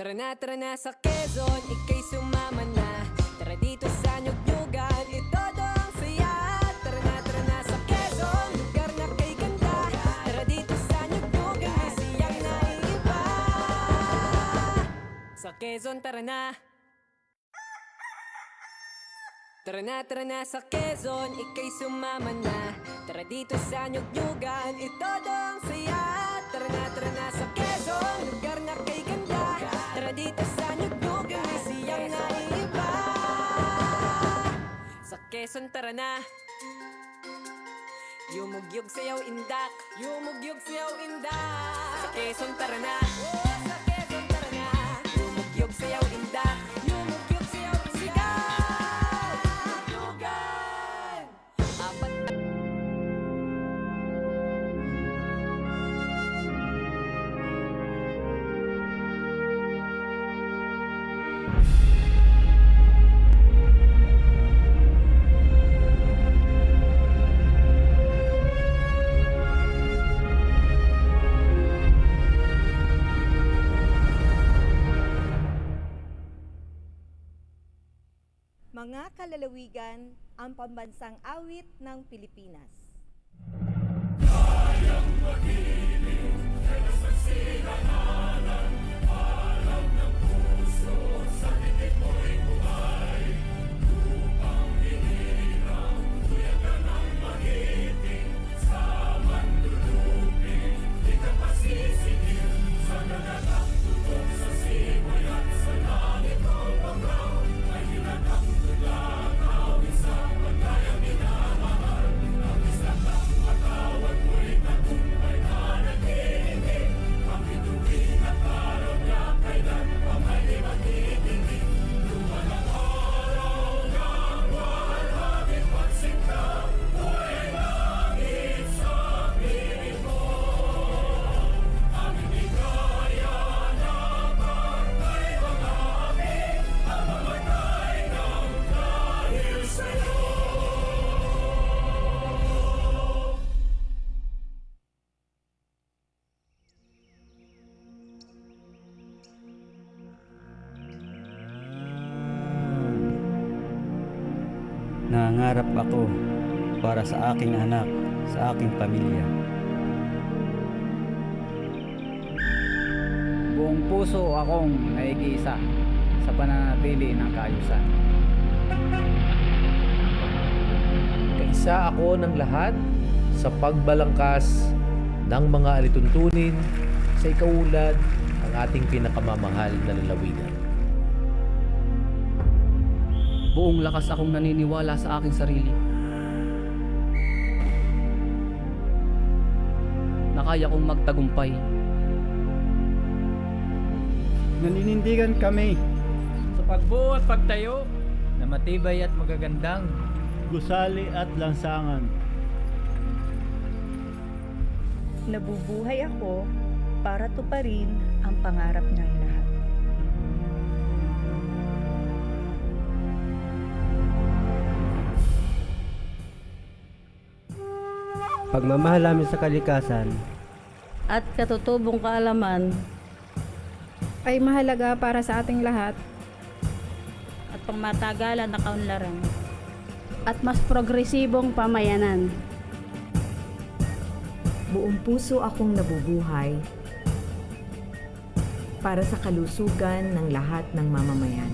Tara na sa Quezon, ika'y sumama na. Tara dito sa Nyug-Nyugan, ito ang saya. Tara na sa Quezon, lugar na kay ganda. Tara dito sa Nyug-Nyugan, may siyang naiiba. Sa Quezon, tara na. Tara na sa Quezon, ika'y sumama na. Tara dito sa Nyug-Nyugan, ito ang saya. Tara na sa Quezon, lugar na kay ganda. Tara dito sa Nyug-Nyugan, may siyang naiiba. Sa Quezon, tara na. Yumugyog sayaw indak, yumugyog sayaw indak. Sa Quezon, tara na. Sa Quezon, tara na. Yumugyog sayaw indak, yumugyog sayaw sigaw. Nyug-Nyugan. Apat na Mga kalalawigan, ang pambansang awit ng Pilipinas. Nangangarap ako para sa aking anak, sa aking pamilya. Buong puso akong naigiisa sa pananatili ng kaayusan. Kaisa ako ng lahat sa pagbalangkas ng mga alituntunin sa ikaulad ng ating pinakamamahal na lalawigan. Buong lakas akong naniniwala sa aking sarili na kaya kong magtagumpay. Naninindigan kami Sa pagbuo at pagtayo na matibay at magagandang gusali at lansangan. Nabubuhay ako para tuparin ang pangarap ng lahat. Pagmamahal namin sa kalikasan at katutubong kaalaman ay mahalaga para sa ating lahat at pangmatagalan na kaunlaran at mas progresibong pamayanan. Buong puso akong nabubuhay para sa kalusugan ng lahat ng mamamayan.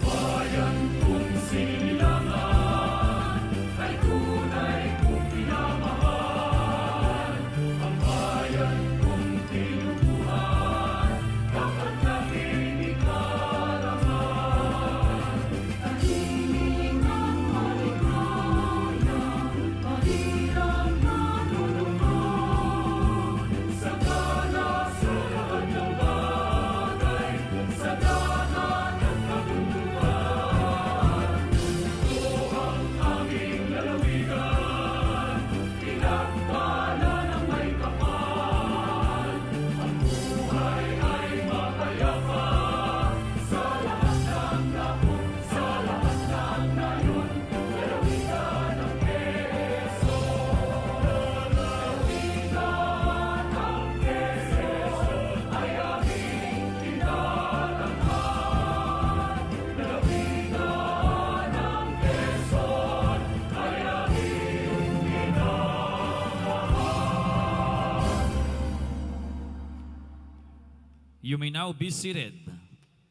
bayan kung silangan ay tunay. You may now be seated.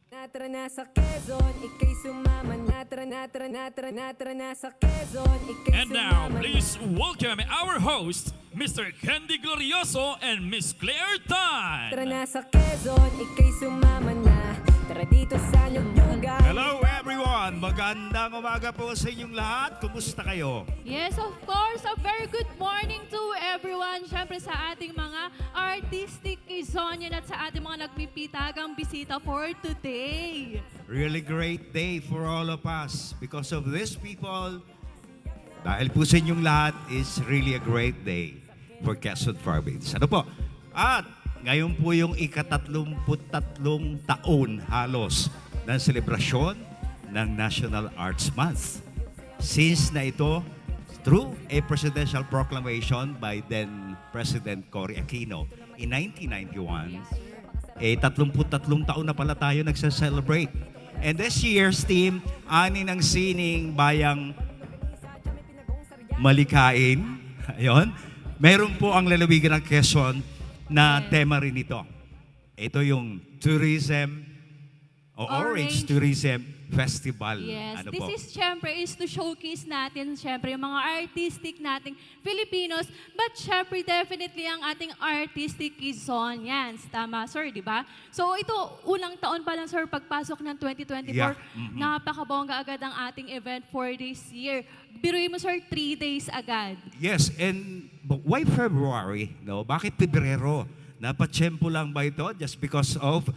Tara na sa Quezon, ikay sumama na. Tara na sa Quezon, ikay And now, sumama na. please welcome our host, Mr. Candy Glorioso and Miss Claire Tan. Tara na sa Quezon, ikay sumama na. Tara dito sa Nyugnyugan. Hello everyone! Magandang umaga po sa inyong lahat. Kumusta kayo? Yes, of course. A very good morning to everyone. Siyempre sa ating mga artistic Quezonian at sa ating mga nagpipitagang bisita for today. Really great day for all of us. Because of these people, dahil po sa inyong lahat, is really a great day for Quezon Province. Ano po? At ngayon po yung ika-33 taon halos ng selebrasyon ng National Arts Month. Since na ito, through a presidential proclamation by then President Cory Aquino in 1991, 33 taon na pala tayo nagsa-celebrate. And this year's theme, Ani ng Sining Bayang Malikain. Ayun. Meron po ang lalawigan ng Quezon na tema rin ito. Ito yung tourism o Orange Tourism Festival. Yes, ano this po? is syempre is to showcase natin syempre yung mga artistic nating Filipinos, but syempre definitely ang ating artistic Quezonians. Tama, sir, di ba? So ito, unang taon pa lang, sir, pagpasok ng 2024, Yeah. napakabongga agad ang ating event for this year. Biruin mo, sir, 3 days agad. Yes, and why February? No? Bakit Pebrero? Napatsyempo lang ba ito just because of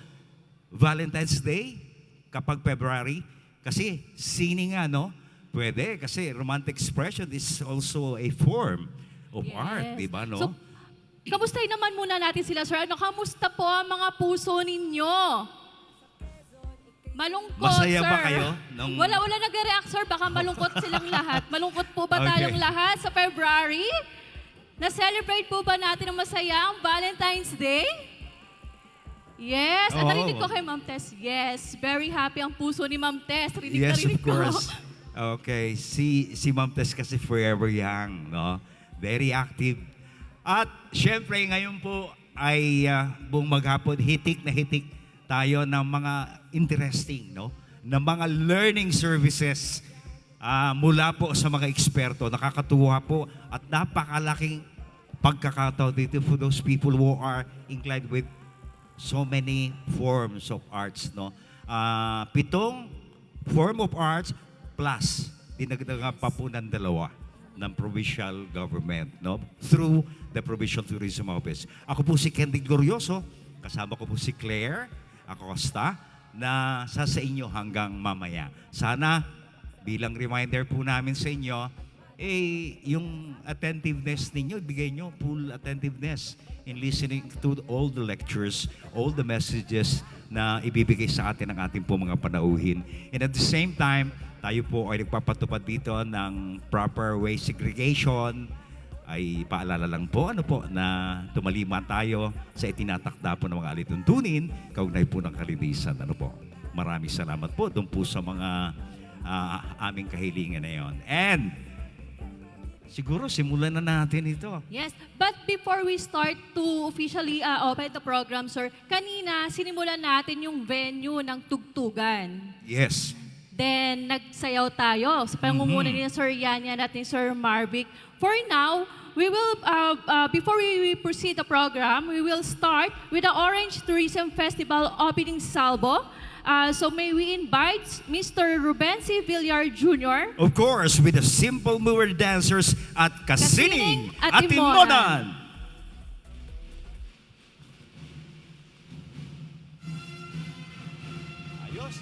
Valentine's Day kapag February? Kasi sining nga, no? Pwede, kasi romantic expression is also a form of art, di ba, no? So, kamustahin naman muna natin sila, sir. Ano, kamusta po ang mga puso ninyo? Malungkot, Masaya sir. ba kayo? Wala nag-react, sir. Baka malungkot silang lahat. Malungkot po ba tayong lahat sa February? Na-celebrate po ba natin ng masaya ang Valentine's Day? Yes. At narinig ko kay Ma'am Tess. Yes. Very happy ang puso ni Ma'am Tess. Rinig Yes, of ko. course. Okay, si Ma'am Tess kasi forever young, no? Very active. At syempre ngayon po ay buong maghapon, hitik na hitik tayo ng mga interesting, no? Ng mga learning services mula po sa mga eksperto. Nakakatuwa po at napakalaking pagkakataon dito for those people who are inclined with so many forms of arts, no? 7 form of arts plus dinagdagan pa po ng 2 ng provincial government, no? Through the Provincial Tourism Office. Ako po si Candy Glorioso, kasama ko po si Claire Acosta na sa inyo hanggang mamaya. Sana bilang reminder po namin sa inyo, yung attentiveness ninyo, bigay nyo full attentiveness in listening to all the lectures, all the messages na ibibigay sa atin ng ating po mga panauhin. And at the same time, tayo po ay nagpapatupad dito ng proper waste segregation. Ay paalala lang po, na tumalima tayo sa itinatakda po ng mga alituntunin, kaugnay po ng kalinisan. Maraming salamat po doon po sa mga aming kahilingan na yon. And siguro simulan na natin ito. Yes, but before we start to officially open the program, sir, kanina sinimulan natin yung venue ng tugtugan. Yes. Then nagsayaw tayo sa pangunguna ni Sir Yanyan at ni Sir Marvic. For now, we will, before we proceed the program, we will start with the Orange Tourism Festival opening salvo. So may we invite Mr. Ruben C. Villar Jr. Of course, with the Simple Mover Dancers at Kasining at Timonan. Ayos.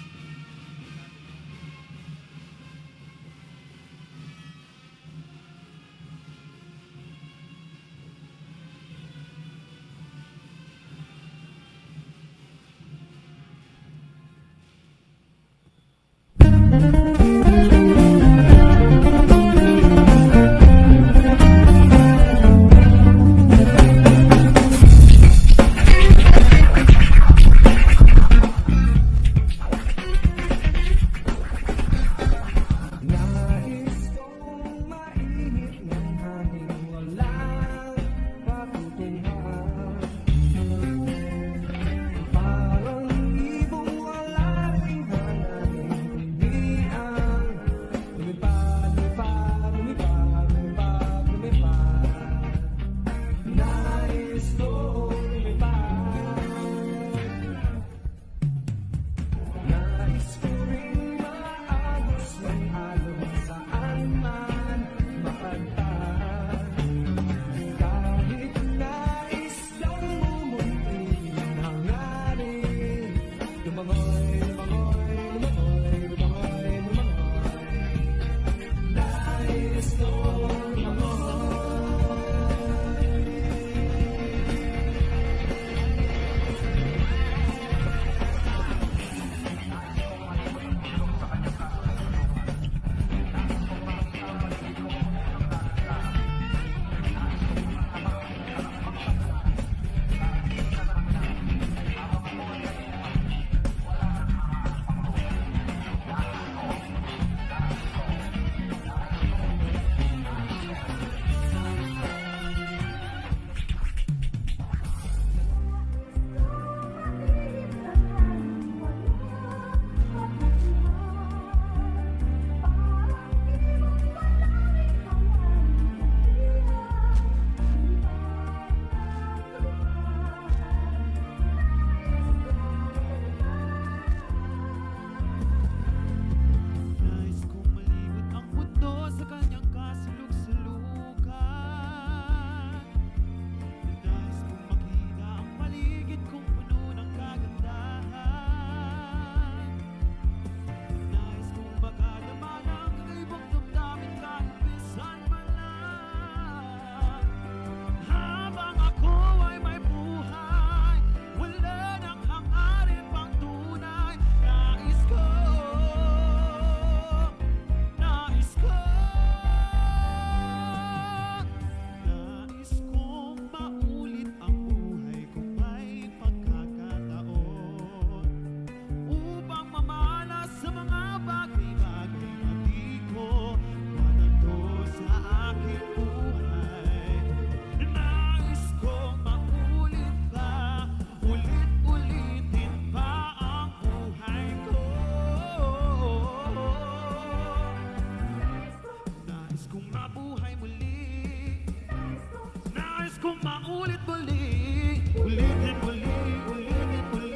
kong maulit muli, ulitin muli, ulitin muli.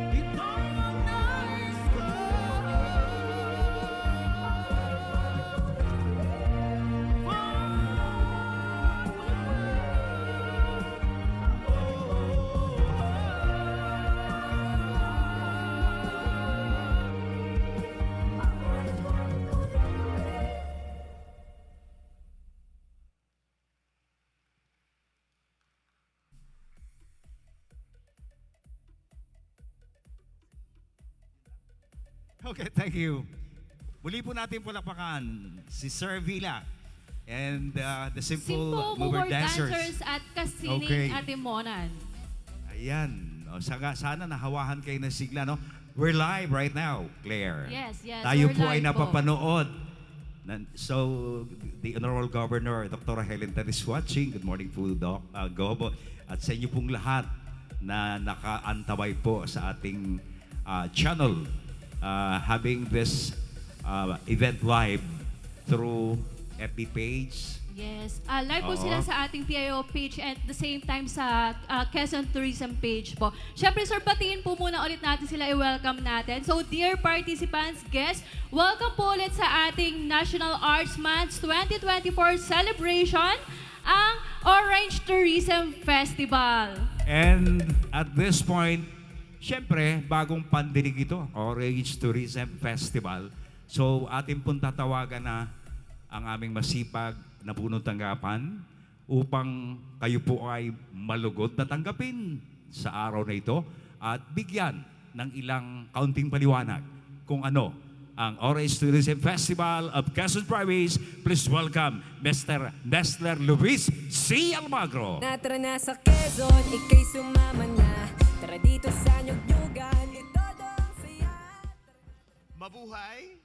Ito ang nais ko. Okay, thank you. Muli po natin palakpakan si Sir Villa and the Simple Mover Dancers. at Kasining Okay. Atimonan. Ayan. O, sana nahawahan kayo ng sigla, no? We're live right now, Claire. Yes, Tayo we're po ay live po. napapanood. So, the Honorable Governor, Dr. Helen Tan is watching. Good morning po, Doc Gobo. At sa inyo pong lahat na nakaantabay po sa ating channel, having this event live through FB page. Yes. Live po Oo. sila sa ating PIO page and at the same time sa Quezon Tourism page po. Siyempre, sir, patingin po muna ulit natin sila, i-welcome natin. So, dear participants, guests, welcome po ulit sa ating National Arts Month 2024 celebration, ang Orange Tourism Festival. And at this point, syempre, bagong pandinig ito, Orange Tourism Festival. So, ating pong tatawagan na ang aming masipag na punong tanggapan upang kayo po ay malugod na tanggapin sa araw na ito at bigyan ng ilang kaunting paliwanag kung ano ang Orange Tourism Festival of Quezon Province. Please welcome Mr. Nestler Luis C. Almagro. Tara na sa Quezon, ika'y sumama na. Tara dito sa Nyugnyugan, ito ang saya. Mabuhay!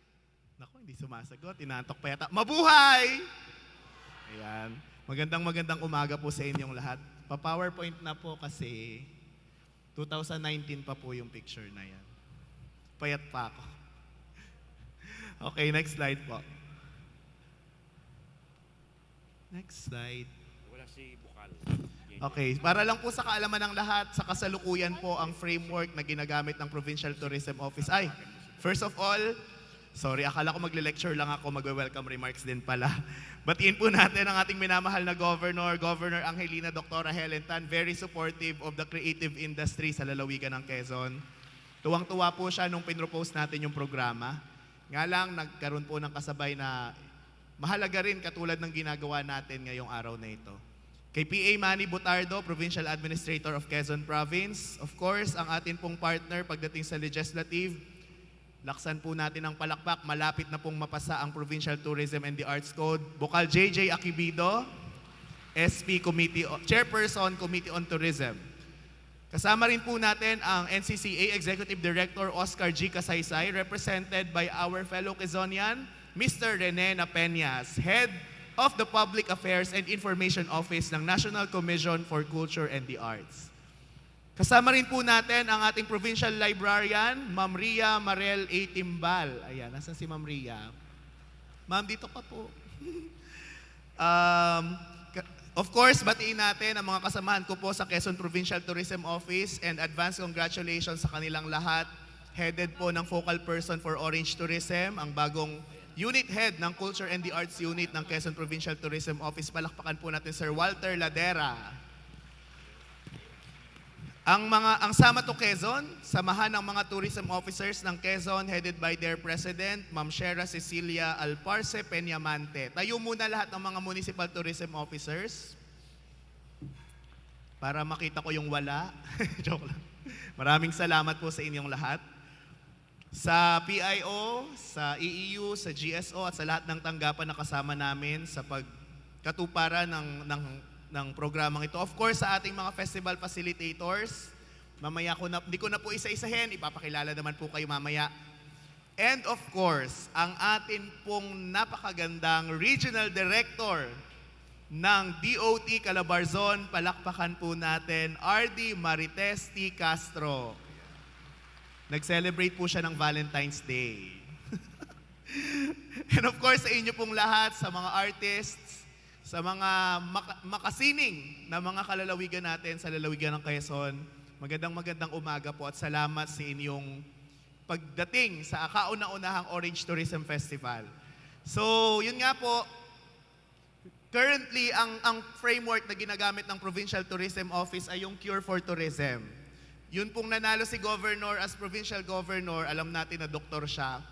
Naku, hindi sumasagot. Inantok pa yata. Mabuhay! Ayan. Magandang umaga po sa inyong lahat. Pa-PowerPoint na po kasi 2019 pa po yung picture na yan. Payat pa ako. Okay, next slide po. Next slide. Wala si Bukal. Okay, para lang po sa kaalaman ng lahat, sa kasalukuyan po ang framework na ginagamit ng Provincial Tourism Office. Ay, first of all, sorry, akala ko magle-lecture lang ako, magwe-welcome remarks din pala. Batiin po natin ang ating minamahal na Governor, Governor Angelina Dr. Helen Tan, very supportive of the creative industry sa lalawigan ng Quezon. Tuwang-tuwa po siya nung pinropose natin yung programa. Nga lang, nagkaroon po ng kasabay na mahalaga rin katulad ng ginagawa natin ngayong araw na ito. Kay PA Manny Butardo, Provincial Administrator of Quezon Province. Of course, ang atin pong partner pagdating sa legislative, laksan po natin ang palakpak, malapit na pong mapasa ang Provincial Tourism and the Arts Code. Bukal JJ Akibido, SP Committee, Chairperson, Committee on Tourism. Kasama rin po natin ang NCCA Executive Director Oscar G. Kasaysay, represented by our fellow Quezonian, Mr. Rene Napeñas, Head of the Public Affairs and Information Office ng National Commission for Culture and the Arts. Kasama rin po natin ang ating Provincial Librarian, Ma'am Ria Marel A. Timbal. Ayan, nasan si Ma'am Ria? Ma'am, dito ka po. Of course, batiin natin ang mga kasamahan ko po sa Quezon Provincial Tourism Office and advance congratulations sa kanilang lahat. Headed po ng Focal Person for Orange Tourism, ang bagong Unit Head ng Culture and the Arts Unit ng Quezon Provincial Tourism Office. Palakpakan po natin Sir Walter Ladera. Ang Sama to Quezon, samahan ng mga tourism officers ng Quezon headed by their President, Ma'am Shera Cecilia Alparce Peñamante. Tayo muna lahat ng mga municipal tourism officers para makita ko yung wala. Joke lang. Maraming salamat po sa inyong lahat. Sa PIO, sa EEU, sa GSO at sa lahat ng tanggapan na kasama namin sa pagkatuparan ng programang ito. Of course, sa ating mga festival facilitators, mamaya hindi ko na po isa-isahin, ipapakilala naman po kayo mamaya. And of course, ang atin pong napakagandang Regional Director ng DOT Calabarzon, palakpakan po natin, RD Marites T. Castro. Nag-celebrate po siya ng Valentine's Day. And of course, sa inyo pong lahat, sa mga artists, sa mga makasining na mga kalalawigan natin sa lalawigan ng Quezon, magandang umaga po at salamat sa inyong pagdating sa kauna-unahang Orange Tourism Festival. So, yun nga po, currently, ang framework na ginagamit ng Provincial Tourism Office ay yung Cure for Tourism. Yun pong nanalo si Governor as Provincial Governor, alam natin na doktor siya.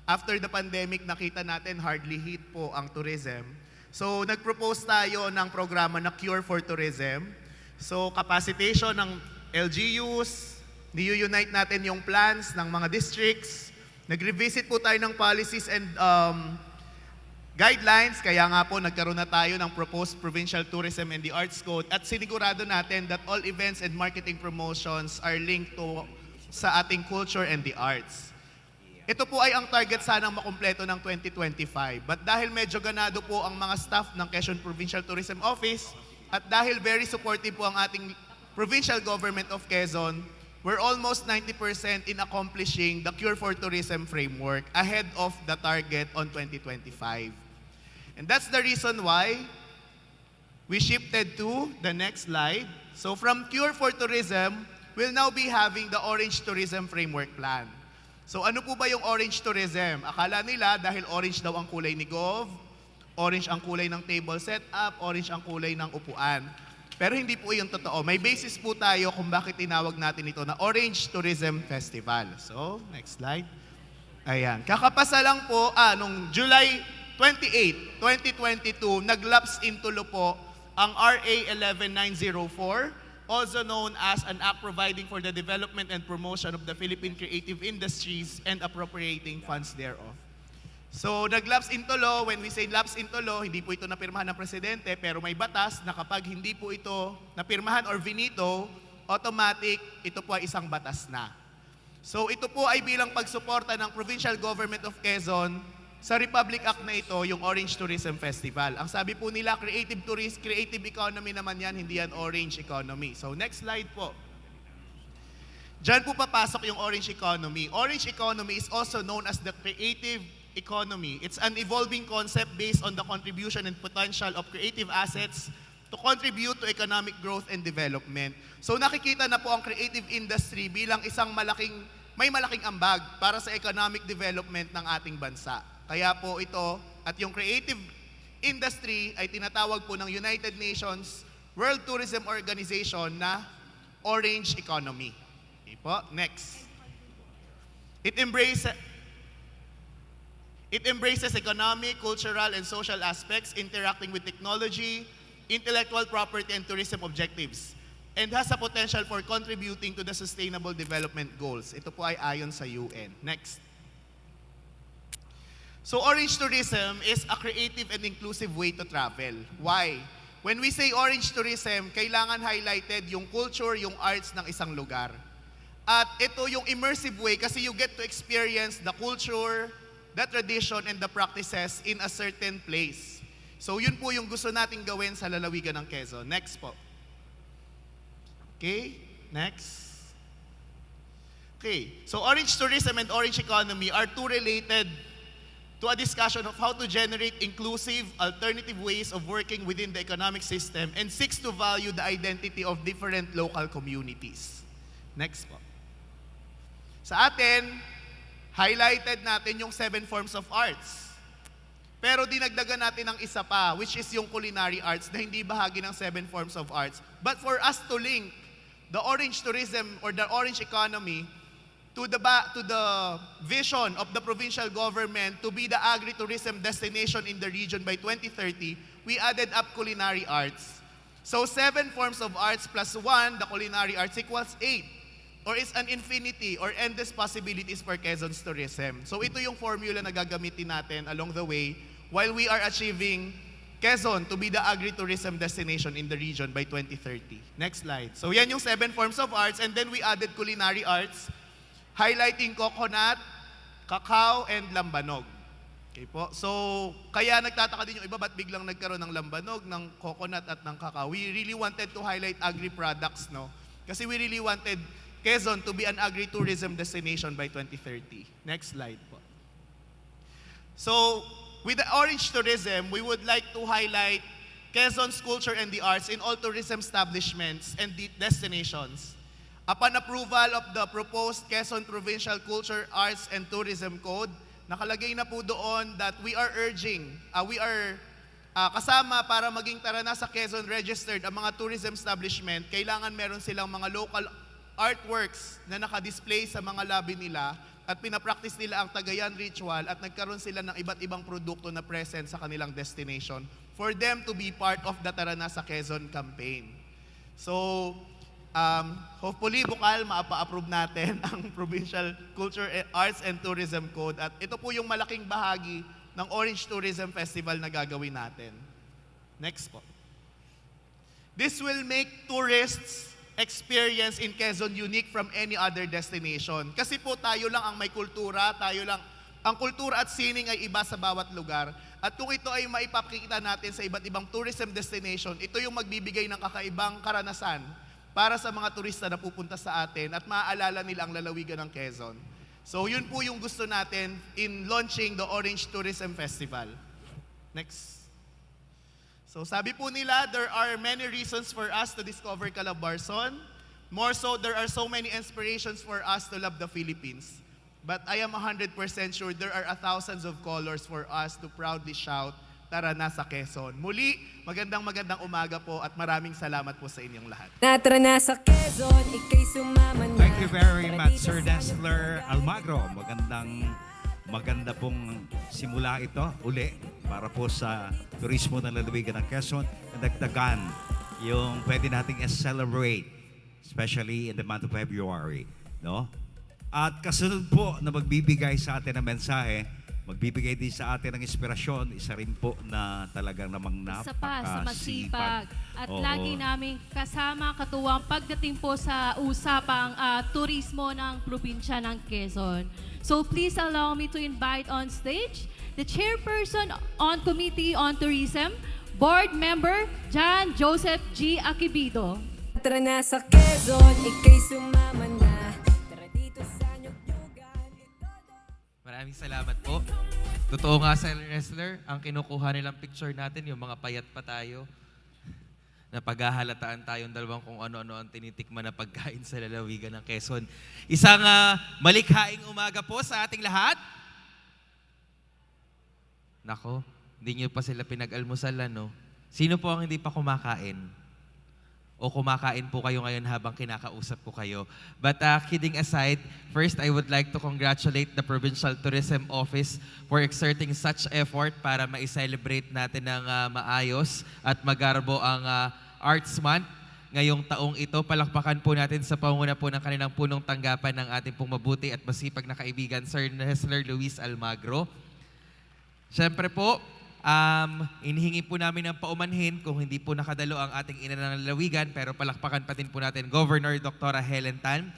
After the pandemic, nakita natin hardly hit po ang tourism. So, nag-propose tayo ng programa na Cure for Tourism. So, capacitation ng LGUs, ni-unite natin yung plans ng mga districts, nag-revisit po tayo ng policies and guidelines, kaya nga po nagkaroon na tayo ng proposed Provincial Tourism and the Arts Code at sinigurado natin that all events and marketing promotions are linked to sa ating culture and the arts. Ito po ay ang target sanang makumpleto ng 2025. But dahil medyo ganado po ang mga staff ng Quezon Provincial Tourism Office at dahil very supportive po ang ating Provincial Government of Quezon, we're almost 90% in accomplishing the Cure for Tourism framework ahead of the target on 2025. And that's the reason why we shifted to the next slide. So from Cure for Tourism, we'll now be having the Orange Tourism Framework Plan. So ano po ba yung orange tourism? Akala nila dahil orange daw ang kulay ni Gov, orange ang kulay ng table setup, orange ang kulay ng upuan. Pero hindi po yung totoo. May basis po tayo kung bakit tinawag natin ito na Orange Tourism Festival. So, next slide. Ayan. Kakapasa lang po, nung July 28, 2022, nag-lapse into law po ang RA 11904, also known as an act providing for the development and promotion of the Philippine creative industries and appropriating funds thereof. So, nag-lapse into law. When we say lapse into law, hindi po ito napirmahan ng Presidente, pero may batas na kapag hindi po ito napirmahan or vinito, automatic, ito po ay isang batas na. So, ito po ay bilang pagsuporta ng Provincial Government of Quezon sa Republic Act na ito, yung Orange Tourism Festival. Ang sabi po nila, creative economy naman yan, hindi yan orange economy. So next slide po. Diyan po papasok yung orange economy. Orange economy is also known as the creative economy. It's an evolving concept based on the contribution and potential of creative assets to contribute to economic growth and development. So nakikita na po ang creative industry bilang isang may malaking ambag para sa economic development ng ating bansa. Kaya po ito at yung creative industry ay tinatawag po ng United Nations World Tourism Organization na Orange Economy. Okay po, next. It embraces economic, cultural, and social aspects interacting with technology, intellectual property, and tourism objectives, and has a potential for contributing to the Sustainable Development Goals. Ito po ay ayon sa UN. Next. So orange tourism is a creative and inclusive way to travel. Why? When we say orange tourism, kailangan highlighted yung culture, yung arts ng isang lugar. At ito yung immersive way kasi you get to experience the culture, the tradition, and the practices in a certain place. So yun po yung gusto nating gawin sa lalawigan ng Quezon. Next po. Okay, next. Okay, so orange tourism and orange economy are two related to a discussion of how to generate inclusive, alternative ways of working within the economic system and seeks to value the identity of different local communities. Next po. Sa atin, highlighted natin yung 7 forms of arts. Pero dinagdagan natin ng isa pa, which is yung culinary arts na hindi bahagi ng 7 forms of arts. But for us to link the orange tourism or the orange economy to the vision of the provincial government to be the agri-tourism destination in the region by 2030, we added up culinary arts. So 7 forms of arts plus 1, the culinary arts equals 8. Or it's an infinity or endless possibilities for Quezon's tourism. So ito yung formula na gagamitin natin along the way while we are achieving Quezon to be the agri-tourism destination in the region by 2030. Next slide. So yan yung 7 forms of arts and then we added culinary arts highlighting coconut, cacao, and lambanog. Okay po. So, kaya nagtataka din yung iba, ba't biglang nagkaroon ng lambanog, ng coconut at ng cacao? We really wanted to highlight agri-products, no? Kasi we really wanted Quezon to be an agritourism destination by 2030. Next slide po. So, with the Orange Tourism, we would like to highlight Quezon's culture and the arts in all tourism establishments and destinations. Upon approval of the proposed Quezon Provincial Culture, Arts, and Tourism Code, nakalagay na po doon that we are kasama para maging Tara Na sa Quezon registered ang mga tourism establishment, kailangan meron silang mga local artworks na nakadisplay sa mga lobby nila at pinapractice nila ang Tagayan ritual at nagkaroon sila ng iba't ibang produkto na present sa kanilang destination for them to be part of the Tara Na sa Quezon campaign. So, hopefully, bukal, maapa-approve natin ang Provincial Culture, Arts, and Tourism Code. At ito po yung malaking bahagi ng Orange Tourism Festival na gagawin natin. Next po. This will make tourists' experience in Quezon unique from any other destination. Kasi po tayo lang ang may kultura, ang kultura at sining ay iba sa bawat lugar. At kung ito ay maipapakita natin sa iba't ibang tourism destination, ito yung magbibigay ng kakaibang karanasan para sa mga turista na pupunta sa atin at maaalala nila ang lalawigan ng Quezon. So yun po yung gusto natin in launching the Orange Tourism Festival. Next. So sabi po nila, there are many reasons for us to discover Calabarzon. More so, there are so many inspirations for us to love the Philippines. But I am 100% sure there are thousands of colors for us to proudly shout, Tara Na sa Quezon. Muli, magandang umaga po at maraming salamat po sa inyong lahat. Tara na sa Quezon, ika'y sumama na. Thank you very much, Sir Dazzler Almagro. Maganda pong simula ito uli para po sa turismo ng lalawigan ng Quezon na dagdagan yung pwede nating celebrate, especially in the month of February. No? At kasunod po na magbibigay sa atin ng mensahe, magbibigay din sa atin ng inspirasyon, isa rin po na talagang namang Isa pa sa masipag. At Oo. lagi namin kasama katuwang pagdating po sa usapang turismo ng probinsya ng Quezon. So please allow me to invite on stage the Chairperson on Committee on Tourism, Board Member John Joseph G. Akibido. Tara na sa Quezon, ika'y sumama na. Tara dito sa Nyugnyugan. Maraming salamat po. Totoo nga sa wrestler, ang kinukuha nilang picture natin, yung mga payat pa tayo, na paghahalataan tayong dalawang kung ano-ano ang tinitikman na pagkain sa lalawigan ng Quezon. Isang malikhaing umaga po sa ating lahat. Nako, hindi nyo pa sila pinag-almusalan, no? Sino po ang hindi pa kumakain? O kumakain po kayo ngayon habang kinakausap ko kayo. But kidding aside, first I would like to congratulate the Provincial Tourism Office for exerting such effort para ma-celebrate natin ng maayos at magarbo ang Arts Month. Ngayong taong ito, palakpakan po natin sa panguna po ng kanilang punong tanggapan ng ating pong mabuti at masipag na kaibigan, Sir Wrestler Luis Almagro. Siyempre po, inihingi po namin ng paumanhin kung hindi po nakadalo ang ating ina ng lalawigan, pero palakpakan pa din po natin Governor Dr. Helen Tan.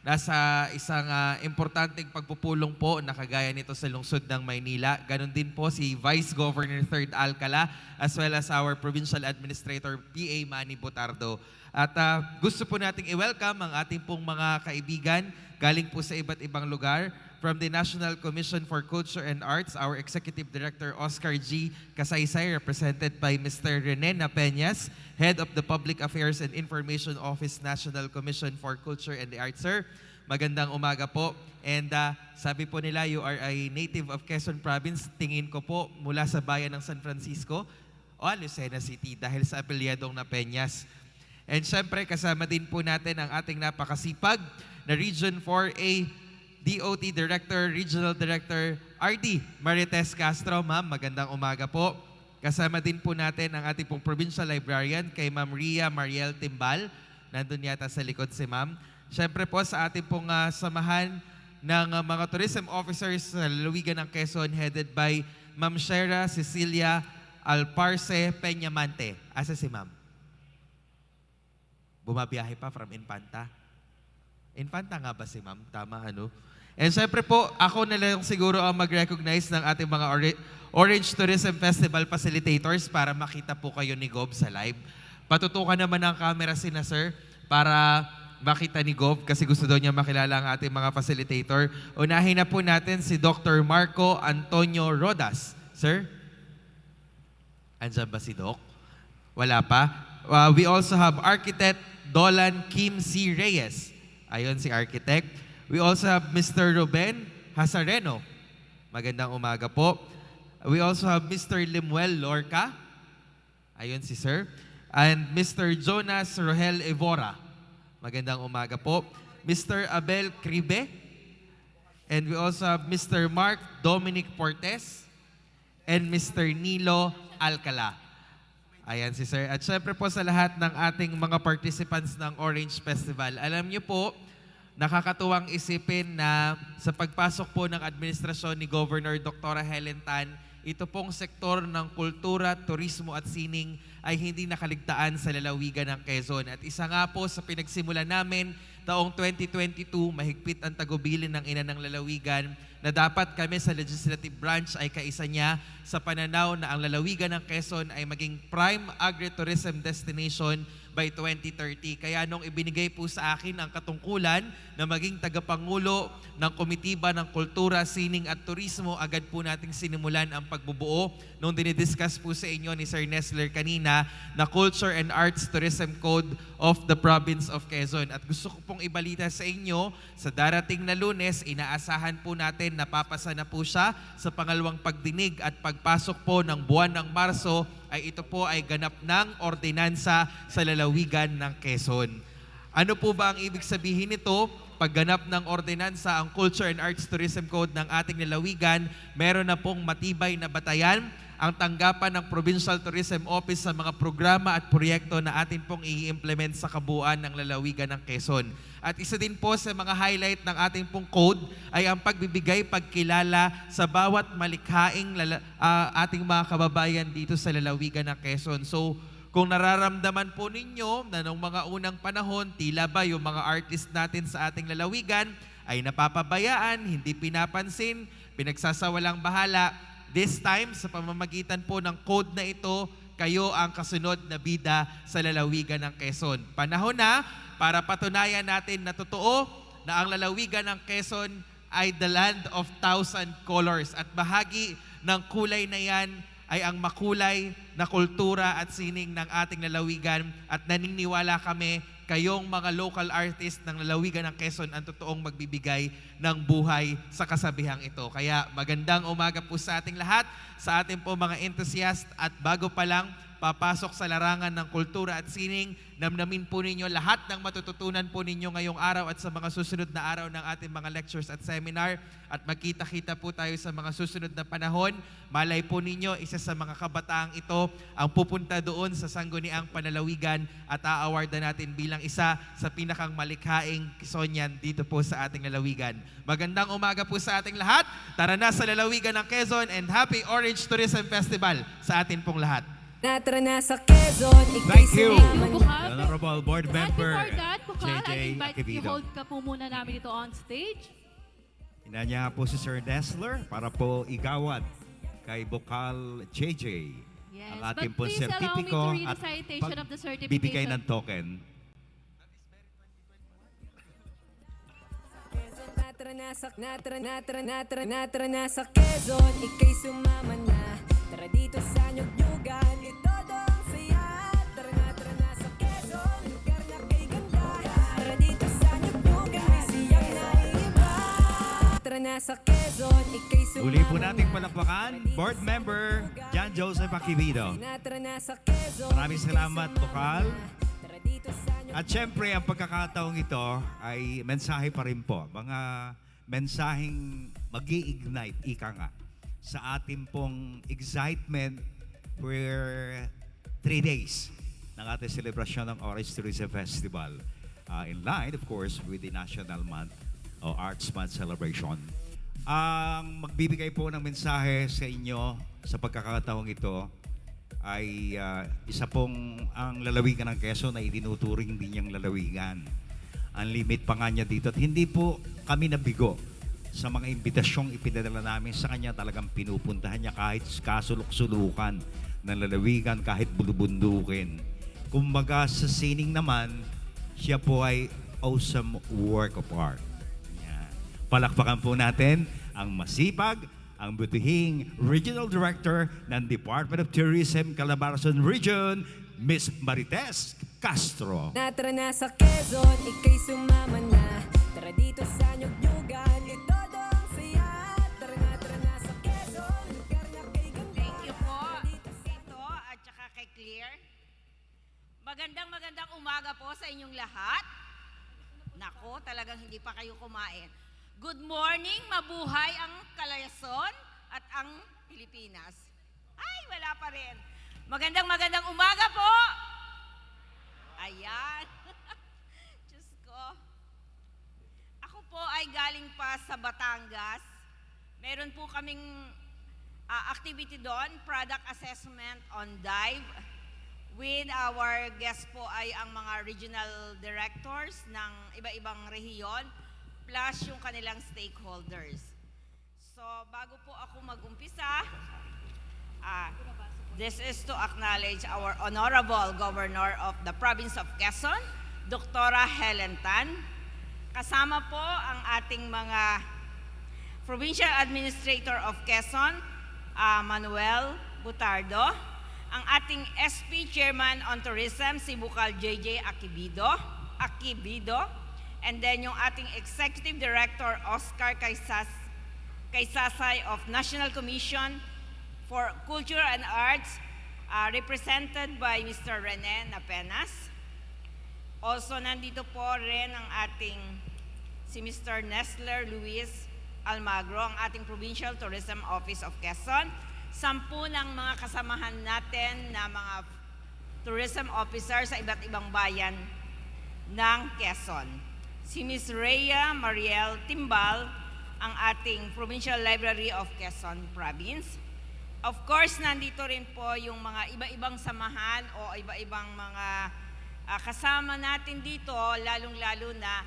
Nasa isang importanteng pagpupulong po na kagaya nito sa lungsod ng Maynila. Ganon din po si Vice Governor 3rd Alcala as well as our Provincial Administrator P.A. Manny Botardo. At gusto po nating i-welcome ang ating pong mga kaibigan galing po sa iba't ibang lugar. From the National Commission for Culture and Arts, our Executive Director Oscar G. Kasaysay, represented by Mr. Rene Napeñas, Head of the Public Affairs and Information Office, National Commission for Culture and the Arts. Sir, magandang umaga po. And sabi po nila, you are a native of Quezon Province. Tingin ko po mula sa bayan ng San Francisco o Lucena City dahil sa apelyadong Napeñas. And syempre, kasama din po natin ang ating napakasipag na Region 4A DOT Director, Regional Director RD Marites Castro. Ma'am, magandang umaga po. Kasama din po natin ang ating pong Provincial Librarian kay Ma'am Ria Mariel Timbal. Nandun yata sa likod si Ma'am. Siyempre po sa ating pong samahan ng mga tourism officers sa lalawigan ng Quezon headed by Ma'am Shera Cecilia Alparce Peñamante. Asa si Ma'am? Bumabiyahe pa from Infanta. Infanta nga ba si Ma'am? Tama, ano? And syempre po, ako na lang siguro ang mag-recognize ng ating mga Orange Tourism Festival facilitators para makita po kayo ni Gob sa live. Patutukan naman ang camera sina Sir para makita ni Gov kasi gusto daw niya makilala ang ating mga facilitator. Unahin na po natin si Dr. Marco Antonio Rodas. Sir? Andiyan ba si Doc? Wala pa. We also have Architect Dolan Kim C. Reyes. Ayon si Architect. We also have Mr. Ruben Hasareno. Magandang umaga po. We also have Mr. Limuel Lorca. Ayon si Sir. And Mr. Jonas Rohel Evora. Magandang umaga po. Mr. Abel Cribe. And we also have Mr. Mark Dominic Portes. And Mr. Nilo Alcala. Ayan si Sir. At syempre po sa lahat ng ating mga participants ng Orange Festival. Alam niyo po, nakakatuwang isipin na sa pagpasok po ng administrasyon ni Governor Dr. Helen Tan, ito pong sektor ng kultura, turismo at sining ay hindi nakaligtaan sa lalawigan ng Quezon. At isa nga po sa pinagsimulan namin taong 2022, mahigpit ang tagubilin ng ina ng lalawigan na dapat kami sa legislative branch ay kaisa niya sa pananaw na ang lalawigan ng Quezon ay maging prime agritourism destination by 2030. Kaya nung ibinigay po sa akin ang katungkulan na maging tagapangulo ng Komitiba ng Kultura, Sining at Turismo, agad po nating sinimulan ang pagbubuo nung dinidiscuss po sa inyo ni Sir Nesler kanina na Culture and Arts Tourism Code of the Province of Quezon. At gusto ko pong ibalita sa inyo, sa darating na Lunes, inaasahan po natin na papasa na po siya sa pangalawang pagdinig at pagpasok po ng buwan ng Marso ay ito po ay ganap ng ordinansa sa lalawigan ng Quezon. Ano po ba ang ibig sabihin nito? Pagganap ng ordinansa ang Culture and Arts Tourism Code ng ating lalawigan, meron na pong matibay na batayan ang tanggapan ng Provincial Tourism Office sa mga programa at proyekto na atin pong i-implement sa kabuuan ng lalawigan ng Quezon. At isa din po sa mga highlight ng ating pong code ay ang pagbibigay pagkilala sa bawat malikhaing ating mga kababayan dito sa lalawigan ng Quezon. So, kung nararamdaman po ninyo na noong mga unang panahon, tila ba yung mga artist natin sa ating lalawigan ay napapabayaan, hindi pinapansin, pinagsasawalang bahala, this time, sa pamamagitan po ng code na ito, kayo ang kasunod na bida sa lalawigan ng Quezon. Panahon na para patunayan natin na totoo na ang lalawigan ng Quezon ay the land of 1,000 colors. At bahagi ng kulay na yan ay ang makulay na kultura at sining ng ating lalawigan. At naniniwala kami, kayong mga local artists ng lalawigan ng Quezon ang totoong magbibigay ng buhay sa kasabihang ito. Kaya magandang umaga po sa ating lahat, sa ating po mga enthusiast, at bago pa lang papasok sa larangan ng kultura at sining, namnamin po ninyo lahat ng matututunan po ninyo ngayong araw at sa mga susunod na araw ng ating mga lectures at seminar, at magkita-kita po tayo sa mga susunod na panahon. Malay po ninyo, isa sa mga kabataang ito ang pupunta doon sa Sangguniang Panlalawigan at a-awardan natin bilang isa sa pinakang malikhaing Quezonian dito po sa ating lalawigan. Magandang umaga po sa ating lahat. Tara na sa lalawigan ng Quezon, and Happy Orange Tourism Festival sa atin pong lahat. Tara na sa Quezon, Thank you, Bukal. Honorable Board Member Before that, Bukal, JJ I invite you Acevedo. hold ka po muna namin dito on stage. Inanya po si Sir Nesler para po igawad kay Bukal JJ Yes, ang ating but pong please allow me to sertipiko read the at citation of the certification. bibigay ng token. Tara na sa Quezon, ika'y sumama na. Tara dito sa Nyugnyugan, ito dong saya. Tara na sa Quezon, lugar na kay ganda. Tara dito sa Nyugnyugan, may siyang naiiba. Tara na sa Quezon, ika'y sumama na. Uli po nating palakpakan, Board Member John Joseph Acevedo. Tara na sa Quezon, Maraming salamat, Bukal. At syempre, ang pagkakataong ito ay mensahe pa rin po. Mga mensaheng mag-i-ignite, ika nga, sa ating pong excitement for 3 days ng ating celebration ng Orange Tourism Festival. In line, of course, with the National Month o Arts Month celebration. Ang magbibigay po ng mensahe sa inyo sa pagkakataong ito ay isa pong ang lalawigan ng Quezon ay itinuturing din niyang lalawigan. Ang limit pa nga niya dito at hindi po kami nabigo sa mga imbitasyong ipinadala namin sa kanya. Talagang pinupuntahan niya kahit kasulok-sulukan ng lalawigan, kahit bulubundukin. Kumbaga sa sining naman, siya po ay awesome work of art. Yan. Palakpakan po natin ang masipag, ang butihing Regional Director ng Department of Tourism Calabarzon Region, Miss Marites Castro. Tara na sa Quezon, ika'y sumama na. Tara dito sa Nyugnyugan, ito ang saya. Tara na sa Quezon, lugar na kay ganda. Thank you po, Tito, at saka kay Claire. Magandang umaga po sa inyong lahat. Nako, talagang hindi pa kayo kumain. Good morning, mabuhay ang Calabarzon at ang Pilipinas. Ay, wala pa rin. Magandang umaga po. Ayan. Diyos ko. Ako po ay galing pa sa Batangas. Meron po kaming activity doon, product assessment on dive. With our guest po ay ang mga regional directors ng iba-ibang rehiyon plus yung kanilang stakeholders. So, bago po ako mag-umpisa, this is to acknowledge our Honorable Governor of the Province of Quezon, Dr. Helen Tan. Kasama po ang ating mga Provincial Administrator of Quezon, Manuel Butardo, ang ating SP Chairman on Tourism, si Bukal JJ Akibido, and then yung ating Executive Director, Oscar Kaysasay of National Commission for Culture and Arts, represented by Mr. Rene Napenas. Also, nandito po rin ang ating si Mr. Nestler Luis Almagro, ang ating Provincial Tourism Office of Quezon. 10 ng mga kasamahan natin na mga tourism officer sa iba't ibang bayan ng Quezon. Si Ms. Rhea Mariel Timbal, ang ating Provincial Library of Quezon Province. Of course, nandito rin po yung mga iba-ibang samahan o iba-ibang mga kasama natin dito, lalong-lalo na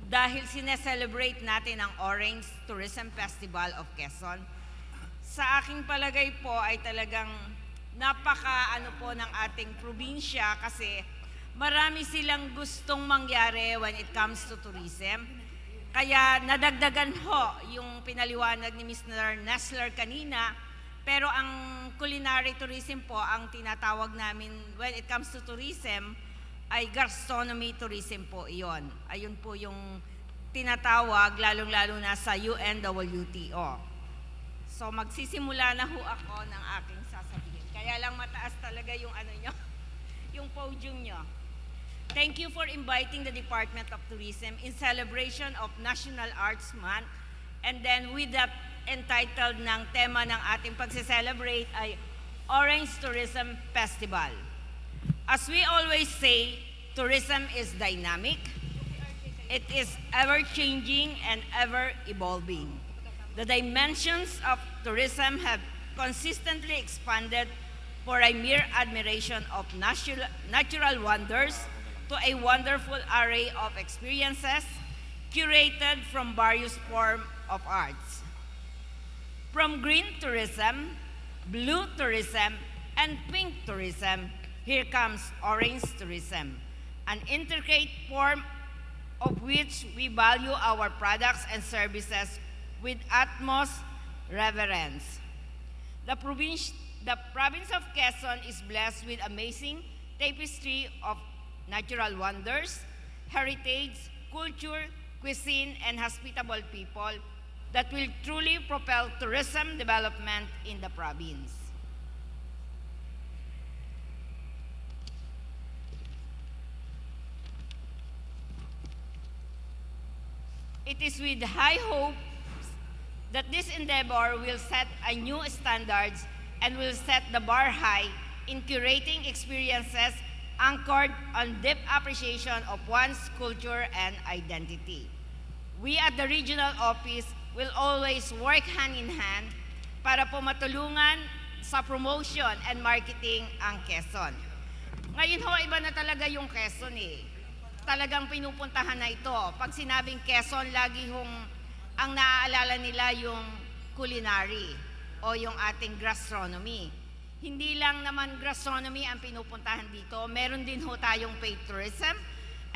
dahil sineselebrate natin ang Orange Tourism Festival of Quezon. Sa aking palagay po ay talagang napaka-ano po ng ating probinsya kasi marami silang gustong mangyari when it comes to tourism. Kaya nadagdagan ho yung pinaliwanag ni Mr. Nestler kanina, pero ang culinary tourism po ang tinatawag namin when it comes to tourism ay gastronomy tourism po iyon. Ayun po yung tinatawag lalong-lalo na sa UNWTO. So magsisimula na ho ako ng aking sasabihin. Kaya lang mataas talaga yung ano nyo, yung podium nyo. Thank you for inviting the Department of Tourism in celebration of National Arts Month. And then with that entitled ng tema ng ating pagse-celebrate ay Orange Tourism Festival. As we always say, tourism is dynamic. It is ever-changing and ever-evolving. The dimensions of tourism have consistently expanded for a mere admiration of natural wonders to a wonderful array of experiences curated from various forms of arts. From green tourism, blue tourism, and pink tourism, here comes orange tourism, an intricate form of which we value our products and services with utmost reverence. The province of Quezon is blessed with amazing tapestry of natural wonders, heritage, culture, cuisine, and hospitable people that will truly propel tourism development in the province. It is with high hopes that this endeavor will set a new standards and will set the bar high in curating experiences anchored on deep appreciation of one's culture and identity. We at the regional office will always work hand in hand para po matulungan sa promotion and marketing ang Quezon. Ngayon ho, iba na talaga yung Quezon eh. Talagang pinupuntahan na ito. Pag sinabing Quezon, lagi hong ang naaalala nila yung culinary o yung ating gastronomy. Hindi lang naman gastronomy ang pinupuntahan dito. Meron din ho tayong paid tourism.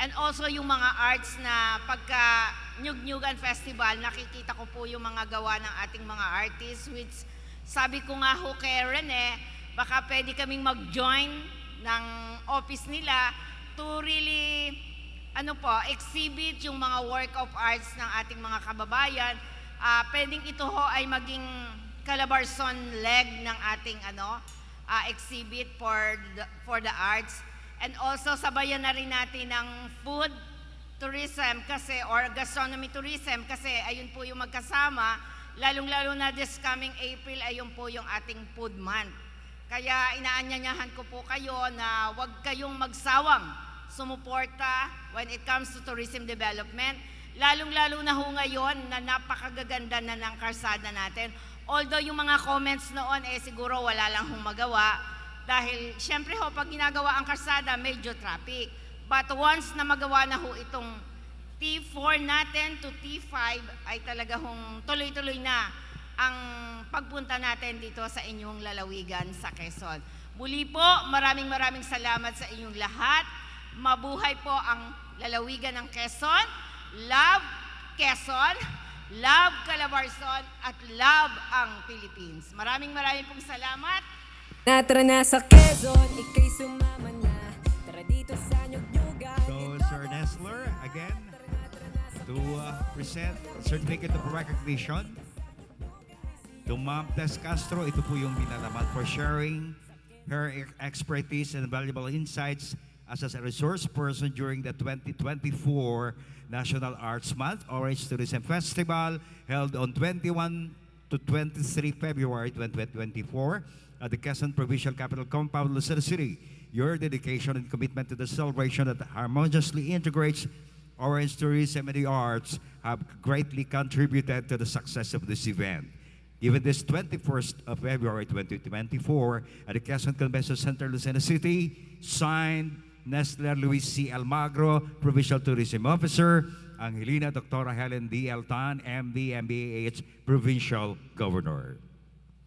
And also yung mga arts na pagka Nyug-Nyugan Festival, nakikita ko po yung mga gawa ng ating mga artists, which sabi ko nga ho kay Rene, baka pwede kaming mag-join ng office nila to really exhibit yung mga work of arts ng ating mga kababayan. Pwedeng ito ho ay maging Calabarzon leg ng ating exhibit for the arts. And also sabayan na rin natin ng food tourism kasi or gastronomy tourism kasi ayun po yung magkasama, lalong-lalo na this coming April ayun po yung ating food month. Kaya inaanyayahan ko po kayo na huwag kayong magsawang sumuporta when it comes to tourism development. Lalong-lalo na ho ngayon na napakagaganda na ng karsada natin. Although yung mga comments noon siguro wala lang hong magawa dahil syempre ho pag ginagawa ang karsada medyo traffic. But once na magawa na ho itong T4 natin to T5 ay talaga hong tuloy-tuloy na ang pagpunta natin dito sa inyong lalawigan sa Quezon. Muli po, maraming salamat sa inyong lahat. Mabuhay po ang lalawigan ng Quezon. Love Quezon, love Calabarzon, at love ang Philippines. Maraming pong salamat. Tara na sa Quezon, ika'y sumama na. Tara dito sa Nyug-Nyugan. So, Sir Nestler, again, to present Certificate of Recognition to Ma'am Tess Castro. Ito po yung binalamat for sharing her expertise and valuable insights as a resource person during the 2024 National Arts Month Orange Tourism Festival held on 21 to 23 February 2024 at the Quezon Provincial Capital Compound, Lucena City. Your dedication and commitment to the celebration that harmoniously integrates Orange tourism and the arts have greatly contributed to the success of this event. Given this 21st of February 2024 at the Quezon Convention Center, Lucena City, signed Nestler Luis C. Almagro, Provincial Tourism Officer, Angelina Dr. Helen D. L. Tan, MD, MBAH, Provincial Governor.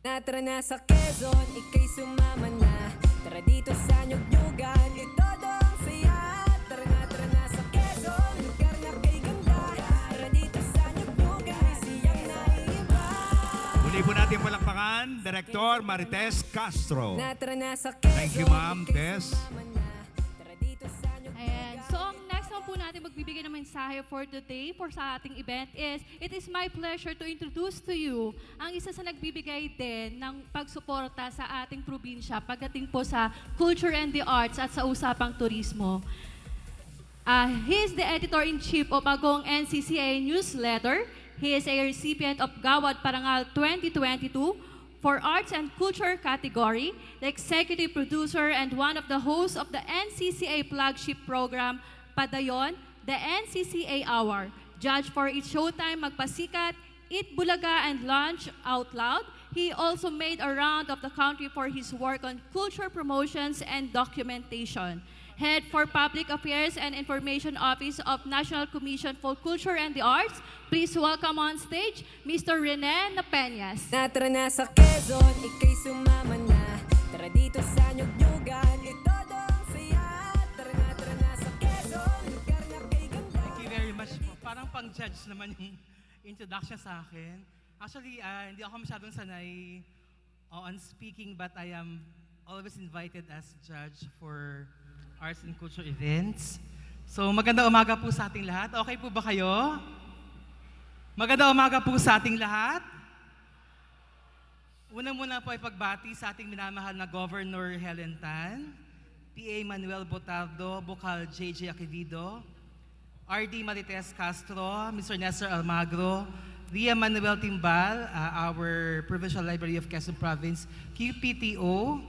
Tara na sa Quezon, ika'y sumama na. Tara dito sa Nyug-Nyugan, ito ang saya. Tara na sa Quezon, lugar na kay ganda. Tara dito sa Nyug-Nyugan, siyang naiiba. Muli po natin palakpakan, Director Marites Castro. Tara na sa Quezon, Thank you, Ma'am Tess. Ayan. So ang next naman po natin magbibigay ng mensahe for today for sa ating event is, it is my pleasure to introduce to you ang isa sa nagbibigay din ng pagsuporta sa ating probinsya pagdating po sa culture and the arts at sa usapang turismo. He is the editor-in-chief of Agong NCCA newsletter. He is a recipient of Gawad Parangal 2022 for Arts and Culture category, the executive producer and one of the hosts of the NCCA flagship program, Padayon, the NCCA Hour, judged for its Showtime Magpasikat, Eat Bulaga, and Lunch Out Loud. He also made a round of the country for his work on culture promotions and documentation. Head for Public Affairs and Information Office of National Commission for Culture and the Arts. Please welcome on stage, Mr. Rene Napeñas. Tara na sa Quezon, ika'y sumama na. Tara dito sa Nyug-Nyugan, ito ang saya. Tara na sa Quezon, lugar na kay ganda. Thank you very much po. Parang pang-judge naman yung introduction sa akin. Actually, hindi ako masyadong sanay on speaking, but I am always invited as judge for arts and culture events. So magandang umaga po sa ating lahat. Okay po ba kayo? Magandang umaga po sa ating lahat. Una-muna po ay pagbati sa ating minamahal na Governor Helen Tan, PA Manuel Botardo, Bukal JJ Aquevido, RD Marites Castro, Mr. Nestor Almagro, Ria Manuel Timbal, our Provincial Library of Quezon Province, QPTO,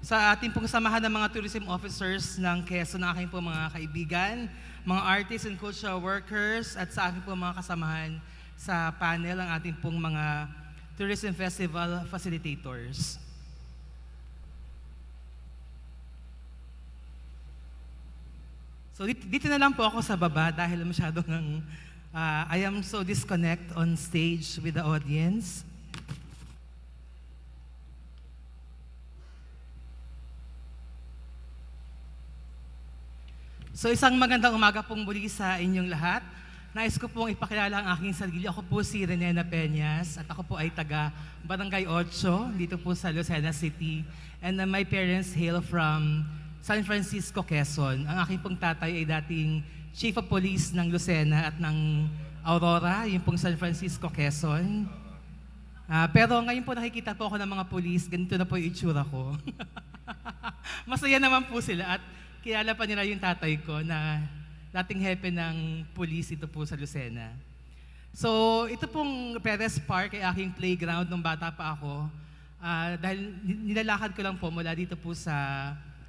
sa ating pong samahan ng mga tourism officers ng Quezon, ng aking pong mga kaibigan, mga artists and cultural workers, at sa aking pong mga kasamahan sa panel, ang ating pong mga tourism festival facilitators. So dito na lang po ako sa baba dahil masyadong I am so disconnect on stage with the audience. So isang magandang umaga pong muli sa inyong lahat. Nais ko pong ipakilala ang aking sarili. Ako po si Rene Peñas at ako po ay taga Barangay 8 dito po sa Lucena City. And my parents hail from San Francisco, Quezon. Ang aking pong tatay ay dating Chief of Police ng Lucena at ng Aurora, yung pong San Francisco, Quezon. Pero ngayon po nakikita po ako ng mga police, ganito na po yung itsura ko. Masaya naman po sila at kilala pa nila yung tatay ko na dating hepe ng police ito po sa Lucena. So ito pong Perez Park ay aking playground nung bata pa ako. Dahil nilalakad ko lang po mula dito po sa